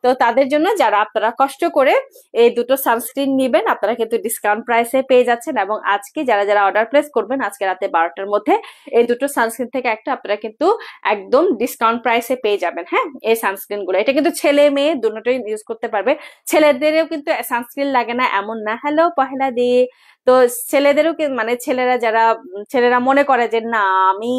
তো তাদের জন্য যারা আপনারা কষ্ট করে এই দুটো সানস্ক্রিন নিবেন, আপনারা কিন্তু ডিসকাউন্ট প্রাইসে পেয়ে যাচ্ছেন। এবং আজকে যারা যারা অর্ডার প্লেস করবেন আজকে রাতে 12টার মধ্যে, এই দুটো সানস্ক্রিন থেকে একটা আপনারা কিন্তু একদম ডিসকাউন্ট প্রাইসে পেয়ে যাবেন। হ্যাঁ, এই সানস্ক্রিন গুলো এটা কিন্তু ছেলে মেয়ে দুটোই ইউজ করতে পারবে। ছেলেদেরও কিন্তু সানস্ক্রিন লাগে না এমন না। হ্যালো পহেলা দিয়ে, তো ছেলেদেরও মানে ছেলেরা মনে করে যে না আমি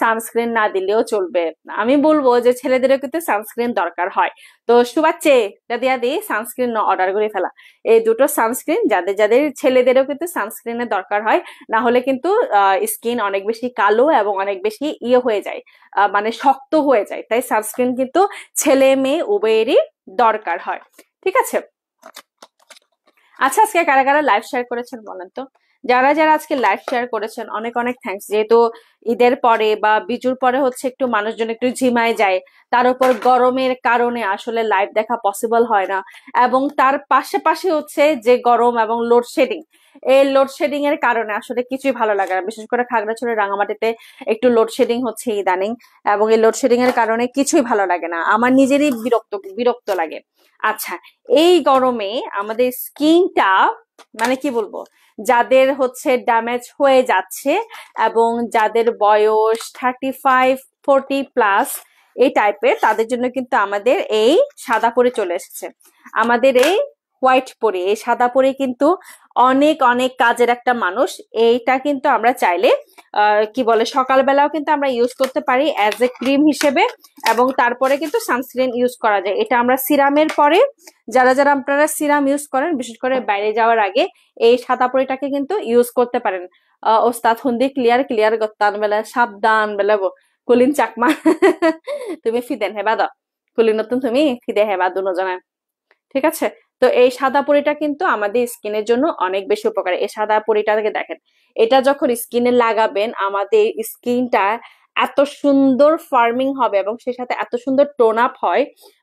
সানস্ক্রিন না দিলেও চলবে, আমি বলবো যে ছেলেদেরও কিন্তু সানস্ক্রিন দরকার হয়। তো সুবাচ্চে দিয়া দি সানস্ক্রিন অর্ডার করে ফেলা। এই দুটো সানস্ক্রিন যাদের যাদের ছেলেদেরও কিন্তু সানস্ক্রিনের দরকার হয়, না হলে কিন্তু স্কিন অনেক বেশি কালো এবং অনেক বেশি ইয়ে হয়ে যায়, মানে শক্ত হয়ে যায়। তাই সানস্ক্রিন কিন্তু ছেলে মেয়ে উভয়েরই দরকার হয়, ঠিক আছে। আচ্ছা, আজকে কারা কারা লাইভ শেয়ার করেছেন বলেন তো। যারা যারা আজকে লাইভ শেয়ার করেছেন অনেক অনেক থ্যাঙ্কস। যেহেতু ঈদের পরে বা বিজুর পরে হচ্ছে একটু মানুষজন একটু ঝিমায় যায়, তার উপর গরমের কারণে আসলে লাইভ দেখা পসিবল হয় না, এবং তার পাশাপাশি হচ্ছে যে গরম এবং লোডশেডিং, এই লোডশেডিং এর কারণে আসলে কিছুই ভালো লাগে না। বিশেষ করে খাগড়াছড়ি রাঙামাটিতে একটু লোডশেডিং হচ্ছে ইদানিং, এবং এই লোডশেডিং এর কারণে কিছুই ভালো লাগে না, আমার নিজেরই বিরক্ত বিরক্ত লাগে। আচ্ছা, এই গরমে আমাদের স্কিনটা মানে কি বলবো, যাদের হচ্ছে ড্যামেজ হয়ে যাচ্ছে এবং যাদের বয়স 35-40+ এই টাইপের, তাদের জন্য কিন্তু আমাদের এই সাদা পরি চলে এসেছে। আমাদের এই হোয়াইট পরি, এই সাদা পরি কিন্তু অনেক অনেক কাজের একটা মানুষ। এইটা কিন্তু আমরা চাইলে কি বলে সকালবেলাও কিন্তু আমরা ইউজ করতে পারি অ্যাজ এ ক্রিম হিসেবে, এবং তারপরে কিন্তু সানস্ক্রিন ইউজ করা যায়। এটা আমরা সিরামের পরে, যারা যারা আপনারা সিরাম ইউজ করেন বিশেষ করে বাইরে যাওয়ার আগে, এই সাদা পরিটাকে কিন্তু ইউজ করতে পারেন। ওস্তাদ হুন্দি ক্লিয়ার ক্লিয়ার গত্তান বেলা সাবধান বেলা কুলিন চাকমা তুমি ফিদেন হেবা দাও, কুলিন নতুন তুমি ফিদে হেবা দুজনে, ঠিক আছে। তো এই সাদা পরিটা কিন্তু আমাদের স্কিনের জন্য অনেক বেশি উপকারী। এই সাদা পরিটাকে দেখেন, এটা যখন স্কিনে লাগাবেন আমাদের স্কিনটা এত সুন্দর ফার্মিং হবে এবং সেই সাথে এত সুন্দর টোন আপ হয়,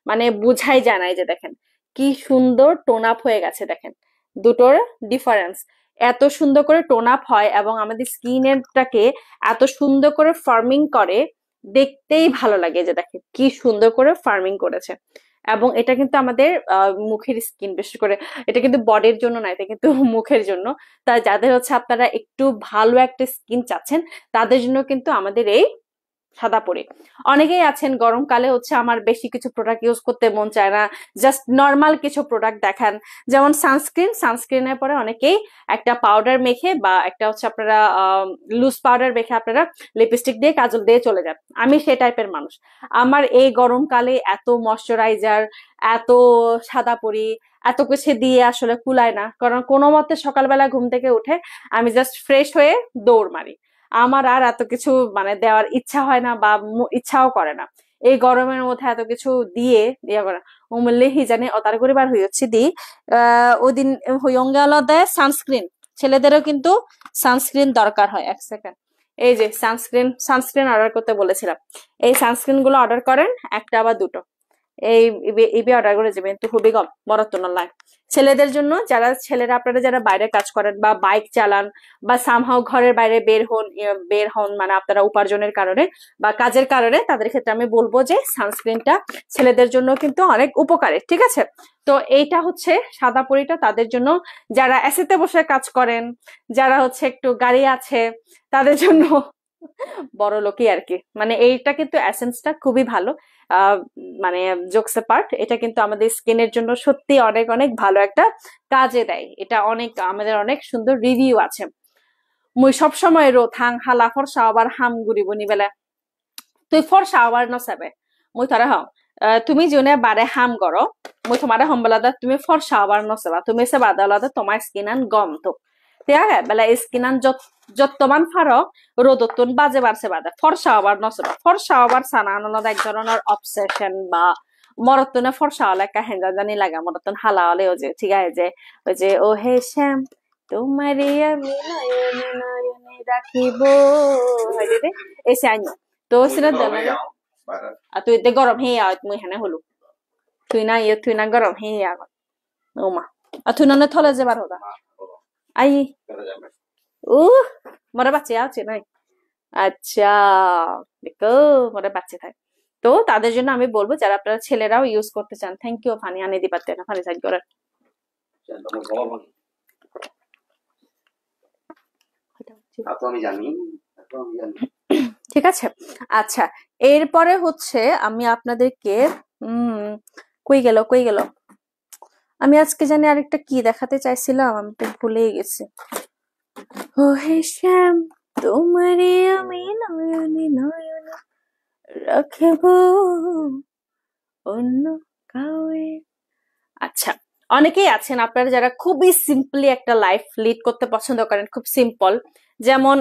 মানে বুঝাই যায় না। এই যে দেখেন কি সুন্দর টোন আপ হয়ে গেছে, দেখেন দুটোর ডিফারেন্স। এত সুন্দর করে টোন আপ হয় এবং আমাদের স্কিনেরটাকে এত সুন্দর করে ফার্মিং করে, দেখতেই ভালো লাগে। যে দেখেন কি সুন্দর করে ফার্মিং করেছে। এবং এটা কিন্তু আমাদের মুখের স্কিন, বিশেষ করে এটা কিন্তু বডির জন্য না, এটা কিন্তু মুখের জন্য। তাই যাদের হচ্ছে আপনারা একটু ভালো একটা স্কিন চাচ্ছেন, তাদের জন্য কিন্তু আমাদের এই সাদা পরি। অনেকেই আছেন গরমকালে হচ্ছে আমার বেশি কিছু প্রোডাক্ট ইউজ করতে মন চায় না, জাস্ট নর্মাল কিছু প্রোডাক্ট দেখান, যেমন সানস্ক্রিনের পরে অনেকেই একটা পাউডার মেখে বা একটা হচ্ছে আপনারা লুজ পাউডার মেখে আপনারা লিপস্টিক দিয়ে কাজল দিয়ে চলে যান। আমি সেই টাইপের মানুষ। আমার এই গরমকালে এত ময়শ্চারাইজার, এত সাদা পরি, এত কিছু দিয়ে আসলে কুলায় না, কারণ কোনো মতে সকালবেলা ঘুম থেকে উঠে আমি জাস্ট ফ্রেশ হয়ে দৌড় মারি। আমার আর এত কিছু মানে দেওয়ার ইচ্ছা হয় না বা ইচ্ছাও করে না এই গরমের মধ্যে এত কিছু দিয়ে দিয়ে করে। উমলে হিজানে অতার করে বার হইছি দি ওদিন হইয়ঙ্গে আলাদা সানস্ক্রিন, ছেলেদেরও কিন্তু সানস্ক্রিন দরকার হয়। এক সেকেন্ড, এই যে সানস্ক্রিন অর্ডার করতে বলেছিলাম, এই সানস্ক্রিন গুলো অর্ডার করেন, একটা বা দুটো এই ইবি অর্ডার করে যাবেন, তো খুবই কম বরাত্তন লাগে ছেলেদের জন্য। যারা ছেলেরা আপনারা যারা বাইরে কাজ করেন বা বাইক চালান বা সামহাও ঘরের বাইরে বের হন মানে আপনারা উপার্জনের কারণে বা কাজের কারণে, তাদের ক্ষেত্রে আমি বলবো যে সানস্ক্রিনটা ছেলেদের জন্য কিন্তু অনেক উপকারী, ঠিক আছে? তো এইটা হচ্ছে সাদা পরিটা তাদের জন্য, যারা এসিতে বসে কাজ করেন, যারা হচ্ছে একটু গাড়ি আছে তাদের জন্য বড় লোকই আর কি। মানে এইটা কিন্তু এসেন্সটা খুবই ভালো, মানে জোকস পার্ট, এটা কিন্তু আমাদের স্কিনের জন্য সত্যি অনেক অনেক ভালো একটা কাজে দেয়। এটা অনেক আমাদের অনেক সুন্দর রিভিউ আছে। মুই সবসময় থাং হালা ফর্সা আবার হাম গুড়ি বনি বেলা তুই ফর্সা আবার নসাবে মুই তারা হও তুমি জনে বারে হাম করো, মুই তোমারে হম্বলাদা তুমি ফর্সা আবার নসাবা, তুমি সে বাদালাদা তোমার স্কিন আন গম তো ঠিক বেলা স্কিন আন যতমান ফারো রোদতুন বাজে বাড়ছে বাদে ফর্সা আবার নসবা। ফর্সা আবার সানা আনন্দ এক ধরনের অবসেশন বা মরতনে ফর্সা হলে একটা হেঞ্জা জানি লাগে, মরতন হালা হলে ও যে ঠিক আছে যে ওই যে ও হে শ্যাম তোমারে আমি নয়নে নয়নে রাখিব হয় রে এসে আইন তো সেটা দেন আর তুই গরম হে মুই হেনে হলো তুই না গরম হে ও মা আর তুই না থলে যে বার হতা আই ও মরে বাচ্চা আছে নাই। আচ্ছা দেখো মরে বাচ্চা থাকে। তো তাদের জন্য আমি বলবো যারা আপনারা ছেলেরাও ইউজ করতে চান। থ্যাংক ইউ ফানি আনে দি পারতে না ফানি সাইড করে ঠিক আছে। আচ্ছা এরপরে হচ্ছে আমি আপনাদেরকে কই গেল আমি আজকে জানি আরেকটা কি দেখাতে চাইছিলাম, আমি তো ভুলেই গেছি। ও হে শ্যাম তোমারে আমি নয়নে নয়নে রাখব অন্য কাউরে। আচ্ছা অনেকেই আছেন আপনারা যারা খুবই সিম্পলি একটা লাইফ লিড করতে পছন্দ করেন, খুব সিম্পল। যেমন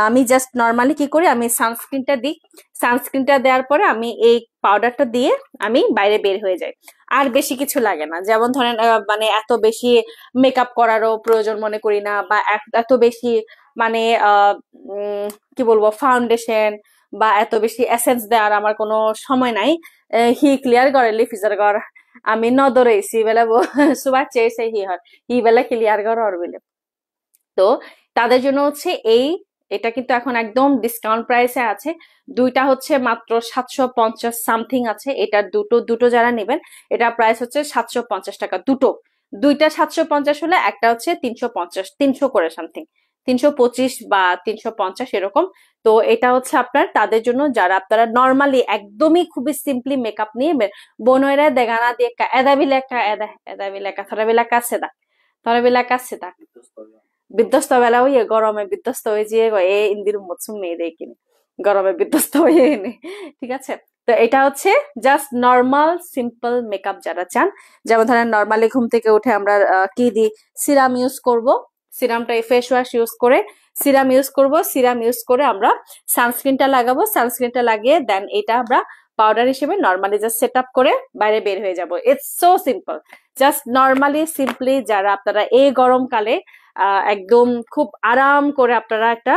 আমি জাস্ট নর্মালি কি করি, আমি সানস্ক্রিনটা দিই, সানস্ক্রিনটা দেওয়ার পরে আমি এই পাউডারটা দিয়ে আমি বাইরে বের হয়ে যাই, আর বেশি কিছু লাগে না। যেমন ধরেন মানে এত বেশি মেকআপ করারও প্রয়োজন মনে করি না, বা এত বেশি মানে কি বলবো ফাউন্ডেশন বা এত বেশি এসেন্স দেওয়ার আমার কোনো সময় নাই। হি ক্লিয়ার করে লিফিজার কর আমি ন দৌড়াইছি বেলা সুবার চেয়েছে হি বেলা ক্লিয়ার কর আর বেলে। তো তাদের জন্য হচ্ছে এটা কিন্তু এখন একদম ডিসকাউন্ট প্রাইসে আছে। দুইটা হচ্ছে মাত্র 750 সামথিং আছে। এটা দুটো যারা নেবেন এটা প্রাইস হচ্ছে 750 টাকা। দুইটা 750 হলে একটা হচ্ছে 350 করে সামথিং, 325 বা 350 এরকম। তো এটা হচ্ছে আপনার তাদের জন্য যারা আপনারা নর্মালি একদমই খুবই সিম্পলি মেকআপ নিয়ে বনয়রা দেগানা দিয়ে এদাবিলাকা থরাবিলাকা সেদা থরাবিলাকা সেদা বিধ্বস্ত বেলা হইয়ে গরমে বিধ্বস্ত হয়ে যে এ ইন্দির মৎসুম মেয়ে দেয় কিনে গরমে বিধ্বস্ত হয়ে এনে, ঠিক আছে? তো এটা হচ্ছে জাস্ট নর্মাল সিম্পল মেকআপ যারা চান। যেমন ধরেন নর্মালি ঘুম থেকে উঠে আমরা কি দিই, সিরাম ইউজ করব, সিরামটা ফেস ওয়াশ ইউজ করে সিরাম ইউজ করে আমরা সানস্ক্রিনটা লাগাবো, সানস্ক্রিনটা লাগিয়ে দেন এটা আমরা পাউডার হিসেবে নর্মালি জাস্ট সেট আপ করে বাইরে বের হয়ে যাব। It's so simple. Just normally simply যারা আপনারা এই গরমকালে একদম খুব আরাম করে আপনারা একটা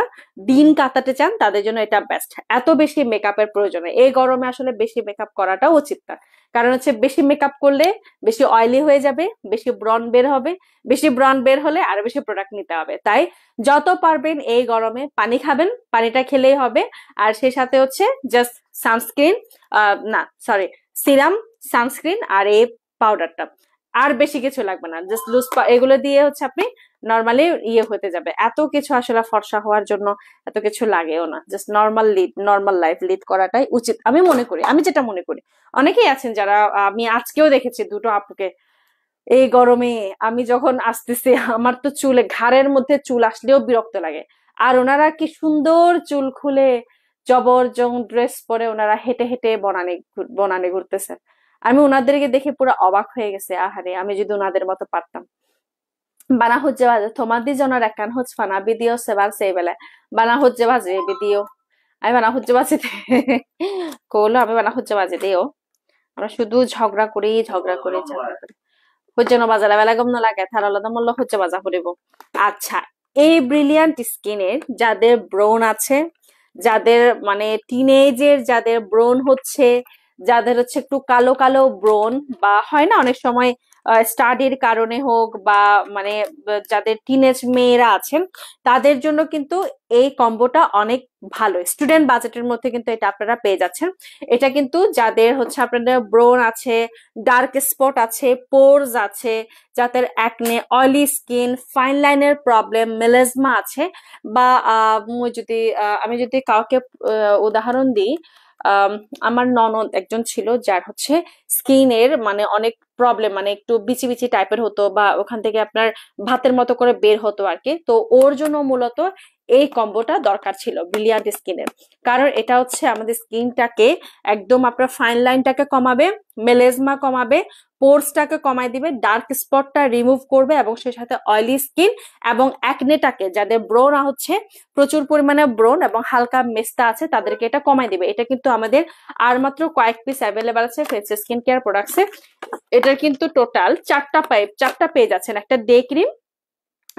দিন কাটাতে চান তাদের জন্য এটা বেস্ট। এত বেশি মেকআপের প্রয়োজন এই গরমে আসলে বেশি মেকআপ করাটা উচিত না, কারণ হচ্ছে বেশি মেকআপ করলে বেশি অয়েলি হয়ে যাবে, বেশি ব্রণ বের হবে, বেশি ব্রণ বের হলে আরো বেশি প্রোডাক্ট নিতে হবে। তাই যত পারবেন এই গরমে পানি খাবেন, পানিটা খেলেই হবে। আর সেই সাথে হচ্ছে জাস্ট সানস্ক্রিন না সরি সিরাম, সানস্ক্রিন আর এই পাউডারটা, আর বেশি কিছু লাগবে না। জাস্ট লুজ এগুলো দিয়ে হচ্ছে আপনি নর্মালি ইয়ে হতে যাবে। এত কিছু আসলে ফর্সা হওয়ার জন্য এত কিছু লাগেও না, জাস্ট নর্মাল লাইফ লিড করাটাই উচিত আমি মনে করি, আমি যেটা মনে করি। অনেকেই আছেন যারা, আমি আজকেও দেখেছি দুটো আপুকে এই গরমে, আমি যখন আসতেছি আমার তো চুলে ঘাড়ের মধ্যে চুল আসলেও বিরক্ত লাগে, আর ওনারা কি সুন্দর চুল খুলে জবরজং ড্রেস পরে ওনারা হেঁটে হেঁটে বনানে ঘুরতেছে। আমি ওনাদেরকে দেখে পুরো অবাক হয়ে গেছে, আহারে আমি যদি ওনাদের মতো পারতাম। Van a hujjar tomadi jonar ekkan hoj fana video sebar seibele bana hujje baje video আমি বানা হচ্ছে বাজে কইলো আমি বানা হচ্ছে বাজে দিও, আমরা শুধু ঝগড়া করি হচ্ছে না বাজারে বেলা গম না লাগে তার আলাদা মূল্য হচ্ছে বাজা করিব। আচ্ছা, এই ব্রিলিয়ান্ট স্কিনের যাদের ব্রোন আছে, যাদের মানে টিনেজের যাদের ব্রোন হচ্ছে, যাদের হচ্ছে একটু কালো কালো ব্রোন, বা হয় না অনেক সময় স্টাডির কারণে হোক, বা মানে যাদের টিনেজ মেয়েরা আছেন তাদের জন্য কিন্তু এই কম্বোটা অনেক ভালো। স্টুডেন্ট বাজেটের মধ্যে কিন্তু এটা আপনারা পেয়ে যাচ্ছেন। এটা কিন্তু যাদের হচ্ছে আপনাদের ব্রোন আছে, ডার্ক স্পট আছে, পোরস আছে, যাদের অ্যাকনে, অয়েলি স্কিন, ফাইন লাইনের প্রবলেম, মেলাজমা আছে, বা আমি যদি কাউকে উদাহরণ দিই, আমার ননদ একজন ছিল যার হচ্ছে স্কিনের মানে অনেক প্রবলেম, মানে একটু বিচি বিচি টাইপের হতো, বা ওখান থেকে আপনার ভাতের মতো করে বের হতো আর কি। তো ওর জন্য মূলত এই কম্বোটা দরকার ছিল ব্রিলিয়ান্ট স্কিনের, কারণ এটা হচ্ছে আমাদের স্কিনটাকে একদম আপনার ফাইন লাইনটাকে কমাবে, মেলেজমা কমাবে, পোরসটাকে কমাই দিবে, ডার্ক স্পটটা রিমুভ করবে, এবং সেই সাথে অয়েলি স্কিন এবং অ্যাকনেটাকে, যাদের ব্রোন হচ্ছে প্রচুর পরিমাণে ব্রোন এবং হালকা মেস্তা আছে তাদেরকে এটা কমাই দিবে। এটা কিন্তু আমাদের আর মাত্র কয়েক পিস অ্যাভেলেবেল আছে ফেস স্কিন কেয়ার প্রোডাক্টসে। এটার কিন্তু টোটাল চারটা পেয়ে যাচ্ছেন, একটা ডে ক্রিম,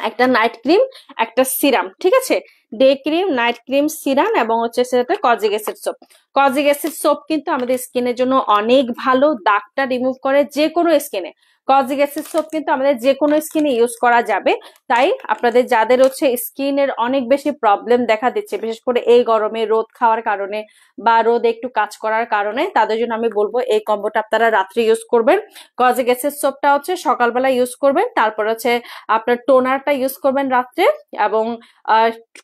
একটা নাইট ক্রিম, একটা সিরাম, ঠিক আছে? Day cream, night cream, serum, এবং হচ্ছে সেটা kojic acid soap. Kojic acid soap কিন্তু আমাদের স্কিনের জন্য অনেক ভালো, দাগটা রিমুভ করে যে কোনো স্কিনে। কজিক অ্যাসিড সোপ কিন্তু আমাদের যে কোনো স্কিনে ইউজ করা যাবে। তাই আপনাদের যাদের হচ্ছে স্কিনের অনেক বেশি প্রবলেম দেখা দিচ্ছে, বিশেষ করে এই গরমে রোদ খাওয়ার কারণে বা রোদে একটু কাজ করার কারণে, তাদের জন্য আমি বলবো এই কম্বোটা আপনারা রাত্রে ইউজ করবেন। কজিক অ্যাসিড সোপটা হচ্ছে সকালবেলা ইউজ করবেন, তারপর হচ্ছে আপনার টোনারটা ইউজ করবেন রাত্রে, এবং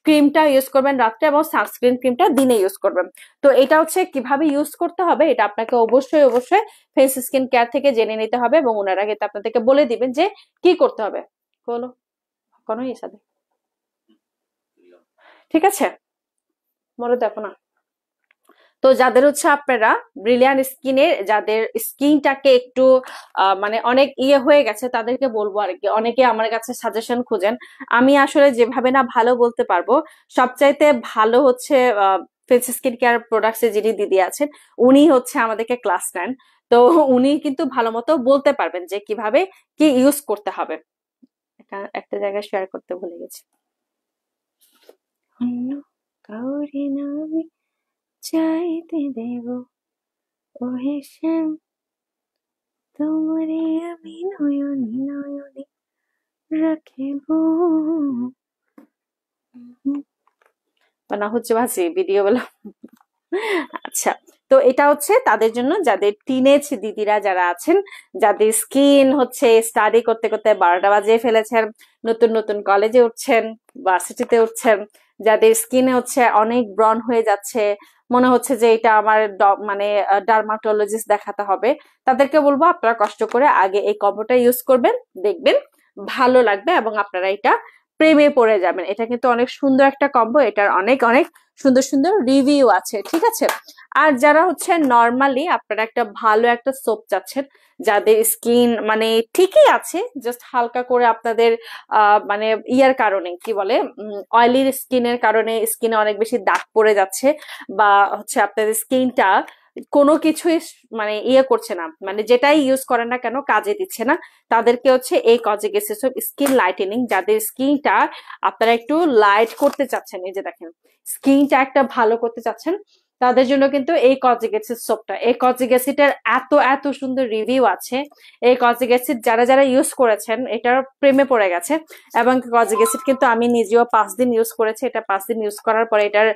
ক্রিমটা ইউজ করবেন রাত্রে, এবং সানস্ক্রিন ক্রিমটা দিনে ইউজ করবেন। তো এটা হচ্ছে কিভাবে ইউজ করতে হবে এটা আপনাকে অবশ্যই ফেস স্কিন কেয়ার থেকে জেনে নিতে হবে, এবং ওনারা কিন্তু আপনাদেরকে বলে দিবেন যে কি করতে হবে। বলো কোনো হিসাবে, ঠিক আছে? মনে দেখো না। তো যাদের হচ্ছে আপনারা ব্রিলিয়ান্ট স্কিনের, যাদের স্কিনটাকে একটু মানে অনেক ইয়ে হয়ে গেছে, তাদেরকে বলবো আর কি, অনেকে আমার কাছে সাজেশন খুঁজেন, আমি আসলে যেভাবে না ভালো বলতে পারবো। সবচাইতে ভালো হচ্ছে ফেস স্কিন কেয়ার প্রোডাক্টসে যিনি দিদি আছেন, উনি হচ্ছে আমাদেরকে ক্লাস নেন। তো উনি কিন্তু ভালো মতো বলতে পারবেন যে কিভাবে কি ইউজ করতে হবে। একটা জায়গায় শেয়ার করতে ভুলে গেছি। কাউরে নামে চাইতে দেব ওহে শ্যাম, তোমারে আমি নয়নে নয়নে রাখিব। না হচ্ছে ভাসি ভিডিও গুলো। আচ্ছা, তো এটা হচ্ছে তাদের জন্য, যাদের টিনেজ দিদিরা যারা আছেন, যাদের স্কিন হচ্ছে স্টাডি করতে করতে 12টা বাজিয়ে ফেলেছেন, নতুন নতুন কলেজে উঠছেন, ভার্সিটিতে উঠছেন, যাদের স্কিনে হচ্ছে অনেক ব্রন হয়ে যাচ্ছে, মনে হচ্ছে যে এটা আমার মানে ডার্মাটোলজিস্ট দেখাতে হবে, তাদেরকে বলবো আপনারা কষ্ট করে আগে এই কম্বোটা ইউজ করবেন, দেখবেন ভালো লাগবে, এবং আপনারা এটা প্রেমে পড়ে যাবেন। এটা কিন্তু অনেক সুন্দর একটা কম্বো, এটার অনেক অনেক সুন্দর সুন্দর রিভিউ আছে, ঠিক আছে? আর যারা হচ্ছে নর্মালি আপনারা একটা ভালো একটা সোপ চাচ্ছেন, যাদের স্কিন মানে ঠিকই আছে, জাস্ট হালকা করে আপনাদের মানে ইয়ার কারণে, কি বলে, অয়েলি স্কিনের কারণে স্কিনে অনেক বেশি দাগ পড়ে যাচ্ছে, বা হচ্ছে আপনাদের স্কিনটা কোনো কিছুই মানে ইয়ে করছে না, মানে যেটাই ইউজ করেন না কেন কাজে দিচ্ছে না, তাদেরকে হচ্ছে এই kojic acid soap skin lightning, যাদের স্কিনটা আপনারা একটু লাইট করতে চাচ্ছেন, এই যে দেখেন স্কিনটা একটা ভালো করতে চাচ্ছেন, তাদের জন্য কিন্তু এই কজিক অ্যাসিড সোপটা, এই কজিক অ্যাসিডের এত এত সুন্দর রিভিউ আছে। এই কজিক অ্যাসিড যারা যারা ইউজ করেছেন এটার প্রেমে পড়ে গেছে। এবং কজিক অ্যাসিড কিন্তু আমি নিজেও 5 দিন ইউজ করেছি। এটা 5 দিন ইউজ করার পরে এটার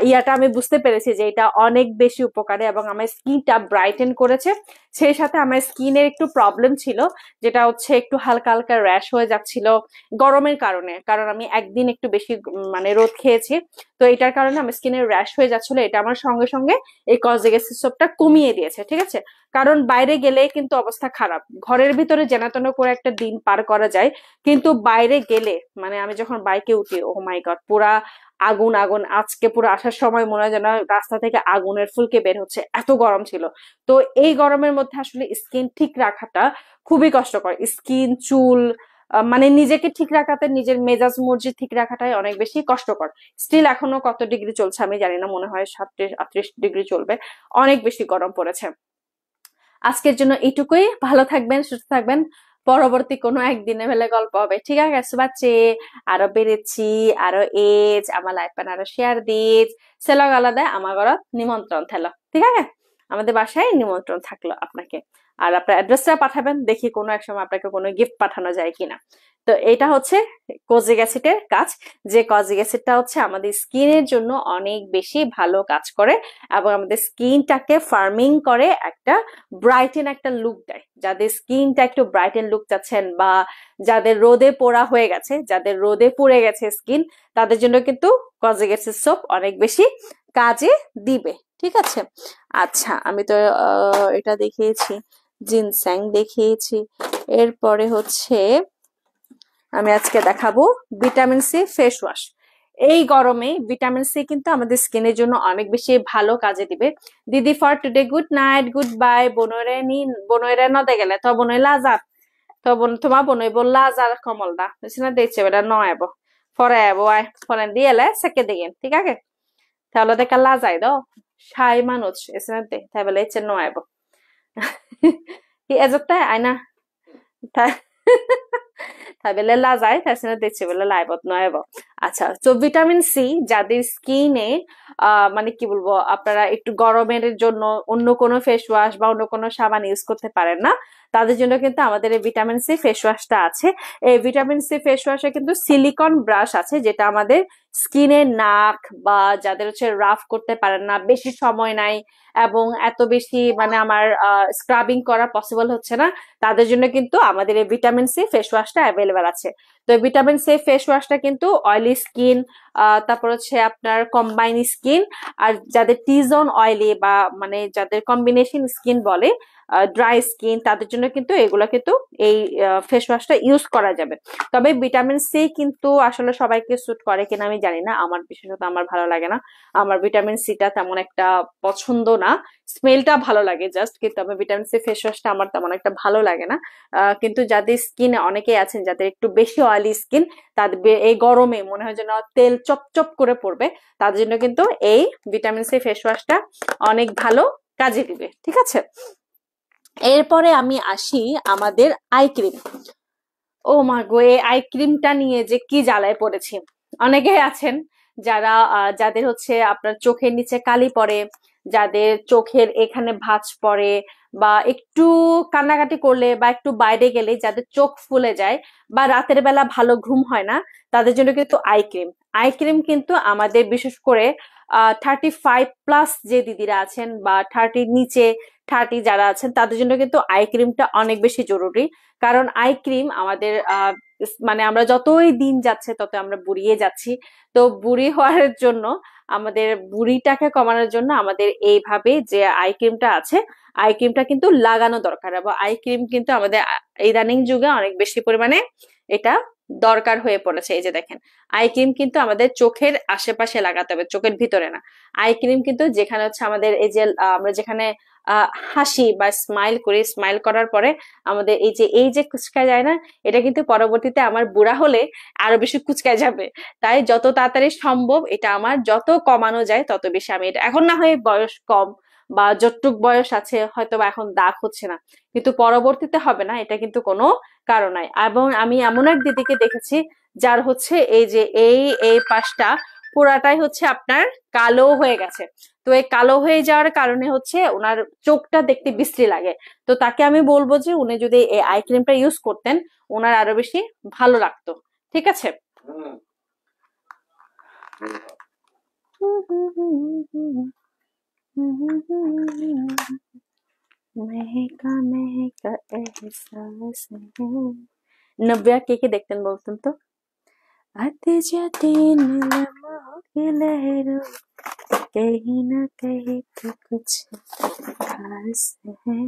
ইয়াটা আমি বুঝতে পেরেছি যে এটা অনেক বেশি উপকারী এবং আমার স্কিনটা ব্রাইটেন করেছে। সেই সাথে আমার স্কিনের একটু প্রবলেম ছিল, যেটা হচ্ছে একটু হালকা হালকা র্যাশ হয়ে যাচ্ছিল গরমের কারণে, কারণ আমি একদিন একটু বেশি মানে রোদ খেয়েছি। তো এটার কারণে আমার স্কিনের র্যাশ হয়ে যাচ্ছিল। এটা আমার সঙ্গে সঙ্গে এই কজিক অ্যাসিড সোপটা কমিয়ে দিয়েছে, ঠিক আছে। কারণ বাইরে গেলে কিন্তু অবস্থা খারাপ, ঘরের ভিতরে যেন তেন করে একটা দিন পার করা যায়, কিন্তু বাইরে গেলে মানে আমি যখন বাইকে উঠি, ও মাই গড, পুরা আগুন আগুন। আজকে পুরো আসার সময় মনে হয় যেন রাস্তা থেকে আগুনের ফুলকে বের হচ্ছে, এত গরম ছিল। তো এই গরমের মধ্যে আসলে স্কিন ঠিক রাখাটা খুবই কষ্টকর। স্কিন, চুল, মানে নিজেকে ঠিক রাখাতে, নিজের মেজাজ মর্জি ঠিক রাখাটাই অনেক বেশি কষ্টকর। স্টিল এখনো কত ডিগ্রি চলছে আমি জানি না, মনে হয় 37-38 ডিগ্রি চলবে। অনেক বেশি গরম পড়েছে। আজকের জন্য এইটুকুই। ভালো থাকবেন, সুস্থ থাকবেন। পরবর্তী কোনো একদিনে হলে গল্প হবে, ঠিক আছে বাচ্চে। আরো বেড়েছি, আরো এজ আমার লাইফ আরো শেয়ার দিজ সেলগ আলাদা আমার ঘর নিমন্ত্রণ থাকলো, ঠিক আছে। আমাদের বাসায় নিমন্ত্রণ থাকলো আপনাকে। আর আপনার অ্যাড্রেসটা পাঠাবেন, দেখি কোনো এক সময় আপনাকে কোনো গিফট পাঠানো যায় কিনা। তো এটা হচ্ছে কজিক অ্যাসিডের কাজ, যে কজিক অ্যাসিডটা হচ্ছে আমাদের স্কিনের জন্য অনেক বেশি ভালো কাজ করে এবং আমাদের স্কিনটাকে ফার্মিং করে, একটা ব্রাইটেন একটা লুক দেয়। যাদের স্কিনটা একটু ব্রাইটেন লুক চাচ্ছেন, বা যাদের রোদে পোড়া হয়ে গেছে, যাদের রোদে পুড়ে গেছে স্কিন, তাদের জন্য কিন্তু কজিক অ্যাসিড সোপ অনেক বেশি কাজে দিবে, ঠিক আছে। আচ্ছা, আমি তো এটা দেখিয়েছি, জিনস্যাং দেখিয়েছি। এরপরে হচ্ছে আমি আজকে দেখাবো ভিটামিন সি ফেস ওয়াশ। এই গরমে ভিটামিন সি কিন্তু আমাদের স্কিনের জন্য অনেক বেশি ভালো কাজে দিবে। দিদি for today good night, good bye. বনরে নদে গেলে তো বনই লাজার, তো তোমার বনই বললা যার কমল দা বুঝছি না, দেখছে বেটা নয় এবো ফরে এবো আয় ফরেন দিয়ে এলে সেকে দিগেন, ঠিক আছে। তাহলে দেখা লাজাই দাও সাই মানুষ এসে না দে, তাই বলে ইচ্ছে নয় এবো কি এজতায় আয়না তাই বলে লাজাই তাই দেখছে বলে লাইবত নয়। আচ্ছা, তো ভিটামিন সি যাদের স্কিনে মানে কি বলবো, আপনারা একটু গরমের জন্য অন্য কোনো ফেস ওয়াশ বা অন্য কোনো সাবান ইউজ করতে পারেন না, তাদের জন্য কিন্তু আমাদের এই ভিটামিন সি ফেস ওয়াশটা আছে। এই ভিটামিন সি ফেস ওয়াশে কিন্তু সিলিকন ব্রাশ আছে, যেটা আমাদের স্কিনে নাক বা যাদের হচ্ছে রাফ করতে পারেন না, বেশি সময় নাই এবং এত বেশি মানে আমার স্ক্রাবিং করা পসিবল হচ্ছে না, তাদের জন্য কিন্তু আমাদের এই ভিটামিন সি ফেস ওয়াশটা অ্যাভেলেবেল আছে। তো ভিটামিন সি ফেস ওয়াশটা কিন্তু অয়েলি স্কিন, তারপর হচ্ছে আপনার কম্বাইন স্কিন, আর যাদের টি জোন অয়েলি বা মানে যাদের কম্বিনেশন স্কিন বলে, ড্রাই স্কিন, তাদের জন্য কিন্তু এগুলো কিন্তু এই ফেস ওয়াশটা ইউজ করা যাবে। তবে ভিটামিন সি কিন্তু আসলে সবাইকে স্যুট করে কিনা আমি জানি না, আমার বিশেষত আমার ভালো লাগে না। আমার ভিটামিন সিটা তেমন একটা পছন্দ না, স্মেলটা ভালো লাগে জাস্ট, কিন্তু আমার ভিটামিন সি ফেস ওয়াশটা আমার তেমন একটা ভালো লাগে না। কিন্তু যাদের স্কিন, অনেকেই আছেন যাদের একটু বেশি অয়েলি স্কিন, তাদের এই গরমে মনে হয় যেন তেল চপচপ করে পড়বে, তাদের জন্য কিন্তু এই ভিটামিন সি ফেস ওয়াশটা অনেক ভালো কাজে দিবে, ঠিক আছে। এরপরে আমি আসি আমাদের আই ক্রিম। ও মা গো, এই আই ক্রিমটা নিয়ে যে কি জ্বালায় পড়েছি। অনেকেই আছেন যারা যাদের হচ্ছে আপনার চোখের নিচে কালি পড়ে, যাদের চোখের এখানে ভাঁজ পড়ে, বা একটু কান্নাকাটি করলে বা একটু বাইরে গেলে যাদের চোখ ফুলে যায়, বা রাতের বেলা ভালো ঘুম হয় না, তাদের জন্য কিন্তু আই ক্রিম কিন্তু আমাদের বিশেষ করে 35+ যে দিদিরা আছেন বা 30 নিচে 30 যারা আছেন, তাদের জন্য কিন্তু আই ক্রিমটা অনেক বেশি জরুরি। কারণ আই ক্রিম আমাদের মানে আমরা যতই দিন যাচ্ছে তত আমরা বুড়িয়ে যাচ্ছি। তো বুড়ি হওয়ার জন্য, আমাদের বুড়িটাকে কমানোর জন্য আমাদের এইভাবে যে আই ক্রিমটা আছে, আই ক্রিমটা কিন্তু লাগানো দরকার। এবং আই ক্রিম কিন্তু আমাদের ইদানিং যুগে অনেক বেশি পরিমাণে এটা দরকার হয়ে পড়েছে। এই যে দেখেন, আই ক্রিম কিন্তু আমাদের চোখের আশেপাশে লাগাতে হবে, চোখের ভিতরে না। আই ক্রিম কিন্তু যেখানে হচ্ছে আমাদের এই যে আমরা যেখানে হাসি বা স্মাইল করি, স্মাইল করার পরে আমাদের এই যে কুচকায় যায় না, এটা কিন্তু পরবর্তীতে আমার বুড়া হলে আরো বেশি কুচকায় যাবে। তাই যত তাড়াতাড়ি সম্ভব এটা আমার যত কমানো যায় তত বেশি আমি এটা, এখন না হয় বয়স কম বা যতটুক বয়স আছে হয়তো বা এখন দাগ হচ্ছে না, কিন্তু পরবর্তীতে হবে না, এটা কিন্তু কোনো কারণ নাই। এবং আমি এমন এক দিদিকে দেখেছি যার হচ্ছে এই যে এই পাশটা পুরাটাই হচ্ছে আপনার কালো হয়ে গেছে। তো এই কালো হয়ে যাওয়ার কারণে হচ্ছে ওনার চোখটা দেখতে বিশ্রী লাগে। তো তাকে আমি বলবো যে উনি যদি এই আই ক্রিমটা ইউজ করতেন ওনার আরো বেশি ভালো লাগতো। ঠিক আছে। মেহকা মেহকা এহসাস হ্যায়। নব্या কে দেখতেন বলতেন তো? आते जाते इन लम्हों की लहरों कहीं ना कहीं तो कुछ खास है।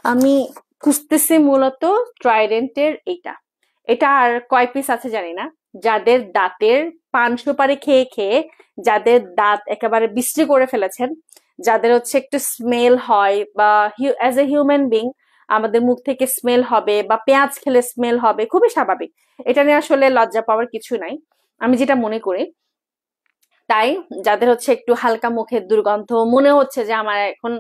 আমি খুঁজতেছি মূলত ট্রাইডেন্টের এইটা। এটা আর কয় পিস আছে জানি না। যাদের দাঁতের পান সুপারি খেয়ে খেয়ে যাদের দাঁত একেবারে বিশ্রী করে ফেলেছেন, যাদের হচ্ছে একটু স্মেল হয় বা অ্যাজ এ হিউম্যান বিং আমাদের মুখ থেকে স্মেল হবে বা পেঁয়াজ খেলে স্মেল হবে, খুবই স্বাভাবিক। এটা নিয়ে আসলে লজ্জা পাওয়ার কিছু নাই, আমি যেটা মনে করি। তাই যাদের হচ্ছে একটু হালকা মুখের দুর্গন্ধ মনে হচ্ছে যে আমার এখন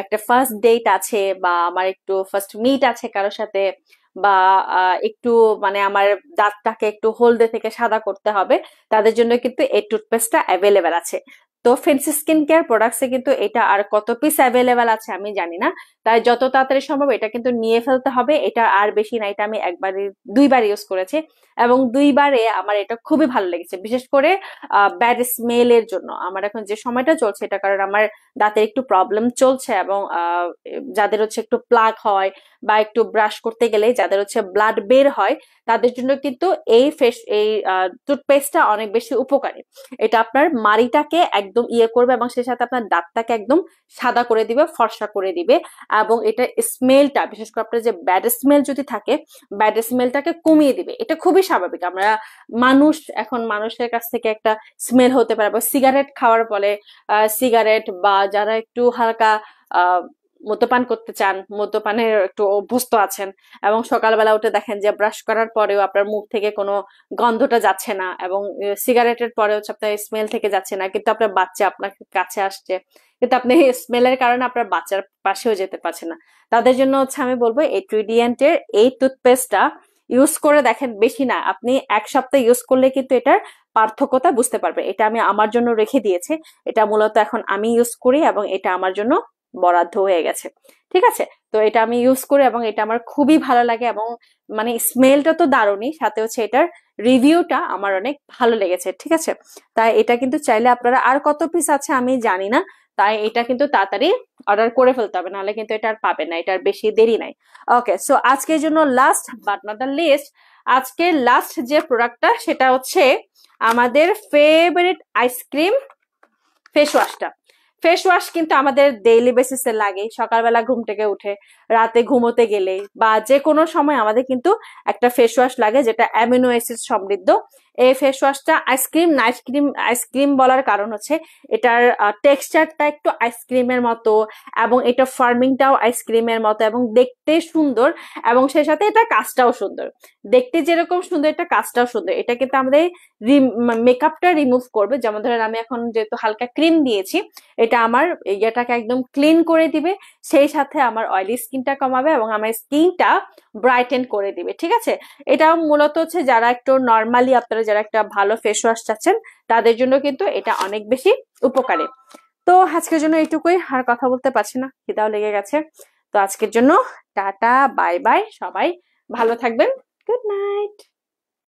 একটা ফার্স্ট ডেট আছে বা আমার একটু ফার্স্ট মিট আছে কারোর সাথে, বা একটু মানে আমার দাঁতটাকে একটু হলদে থেকে সাদা করতে হবে, তাদের জন্য কিন্তু এই টুথপেস্টটা অ্যাভেলেবেল আছে। তো ফেন্সি স্কিন কেয়ার প্রোডাক্টসে কিন্তু এটা আর কত পিস অ্যাভেলেবেল আছে আমি জানি না। তাই যত তাড়াতাড়ি সম্ভব এটা কিন্তু নিয়ে ফেলতে হবে। এটা আর বেশি না, এটা আমি একবারই দুইবার ইউজ করেছি এবং দুইবারে আমার এটা খুবই ভালো লেগেছে। বিশেষ করে ব্যাড স্মেলের জন্য আমার এখন যে সময়টা চলছে এটা কারণ আমার দাঁতের একটু প্রবলেম চলছে, এবং যাদের হচ্ছে একটু প্লাগ হয় বা একটু ব্রাশ করতে গেলে যাদের হচ্ছে ব্লাড বের হয় তাদের জন্য কিন্তু এই টুথপেস্টটা অনেক বেশি উপকারী। এটা আপনার মাড়িটাকে একদম ইয়ে করবে এবং সেই সাথে আপনার দাঁতটাকে একদম সাদা করে দিবে, ফর্সা করে দিবে, এবং এটা স্মেলটা বিশেষ করে আপনার যে ব্যাড স্মেল যদি থাকে ব্যাড স্মেলটাকে কমিয়ে দিবে। এটা খুবই স্বাভাবিক। আমরা মানুষ, এখন মানুষের কাছ থেকে একটা স্মেল হতে পারে, বা সিগারেট খাওয়ার ফলে সিগারেট, বা যারা একটু হালকা মদ্যপান করতে চান, মদ্যপানের একটু অভ্যস্ত আছেন এবং সকালবেলা উঠে দেখেন যে ব্রাশ করার পরেও আপনার মুখ থেকে কোনো গন্ধটা যাচ্ছে না, এবং সিগারেটের পরে হচ্ছে আপনার স্মেল থেকে যাচ্ছে না, কিন্তু আপনার বাচ্চা আপনার কাছে আসছে, কিন্তু আপনি স্মেলের কারণে আপনার বাচ্চার পাশেও যেতে পারছেন না, তাদের জন্য হচ্ছে আমি বলবো এই ট্রিডিয়েন্টের এই টুথপেস্টটা ইউজ করে দেখেন। বেশি না, আপনি এক সপ্তাহ ইউজ করলে কিন্তু এটার পার্থক্যতা বুঝতে পারবে। এটা আমি আমার জন্য রেখে দিয়েছি, এটা মূলত এখন আমি ইউজ করি এবং এটা আমার জন্য বরাদ্দ হয়ে গেছে। ঠিক আছে। তো এটা আমি ইউজ করি এবং এটা আমার খুবই ভালো লাগে, এবং মানে স্মেলটা তো দারুণই, সাথে হচ্ছে এটার রিভিউটা আমার অনেক ভালো লেগেছে। ঠিক আছে। তাই এটা কিন্তু চাইলে আপনারা, আর কত পিস আছে আমি জানি না, তাই এটা কিন্তু তাড়াতাড়ি অর্ডার করে ফেলতে হবে, নাহলে কিন্তু এটা আর পাবেন না, এটার বেশি দেরি নাই। ওকে, সো আজকের জন্য last but not the least, আজকের লাস্ট যে প্রোডাক্টটা সেটা হচ্ছে আমাদের ফেভারিট আইসক্রিম ফেস ওয়াশটা। ফেস ওয়াশ কিন্তু আমাদের ডেইলি বেসিসে লাগে, সকালবেলা ঘুম থেকে উঠে, রাতে ঘুমোতে গেলে, বা যে কোনো সময় আমাদের কিন্তু একটা ফেস ওয়াশ লাগে যেটা অ্যামিনো অ্যাসিড সমৃদ্ধ। এই ফেস ওয়াশটা আইসক্রিম বলার কারণ হচ্ছে এটার টেক্সচারটা একটু আইসক্রিমের মতো, এবং এটা ফার্মিংটাও আইসক্রিমের মতো, এবং দেখতে সুন্দর, এবং সেই সাথে এটা কাজটাও সুন্দর। দেখতে যেরকম সুন্দর এটা কাজটাও সুন্দর। এটা কিন্তু আমাদের মেকআপটা রিমুভ করবে। যেমন ধরেন আমি এখন যেহেতু হালকা ক্রিম দিয়েছি, এটা আমার ইয়েটাকে একদম ক্লিন করে দিবে, সেই সাথে আমার অয়েলি স্কিনটা কমাবে এবং আমার স্কিনটা ব্রাইটেন করে দিবে। ঠিক আছে। এটা মূলত হচ্ছে যারা একটু নর্মালি, আপনারা যারা একটা ভালো ফেস ওয়াশ চাচ্ছেন তাদের জন্য কিন্তু এটা অনেক বেশি উপকারী। তো আজকের জন্য এইটুকুই, আর কথা বলতে পারছি না, খিদাও লেগে গেছে। তো আজকের জন্য টাটা, বাই বাই, সবাই ভালো থাকবেন, গুড নাইট।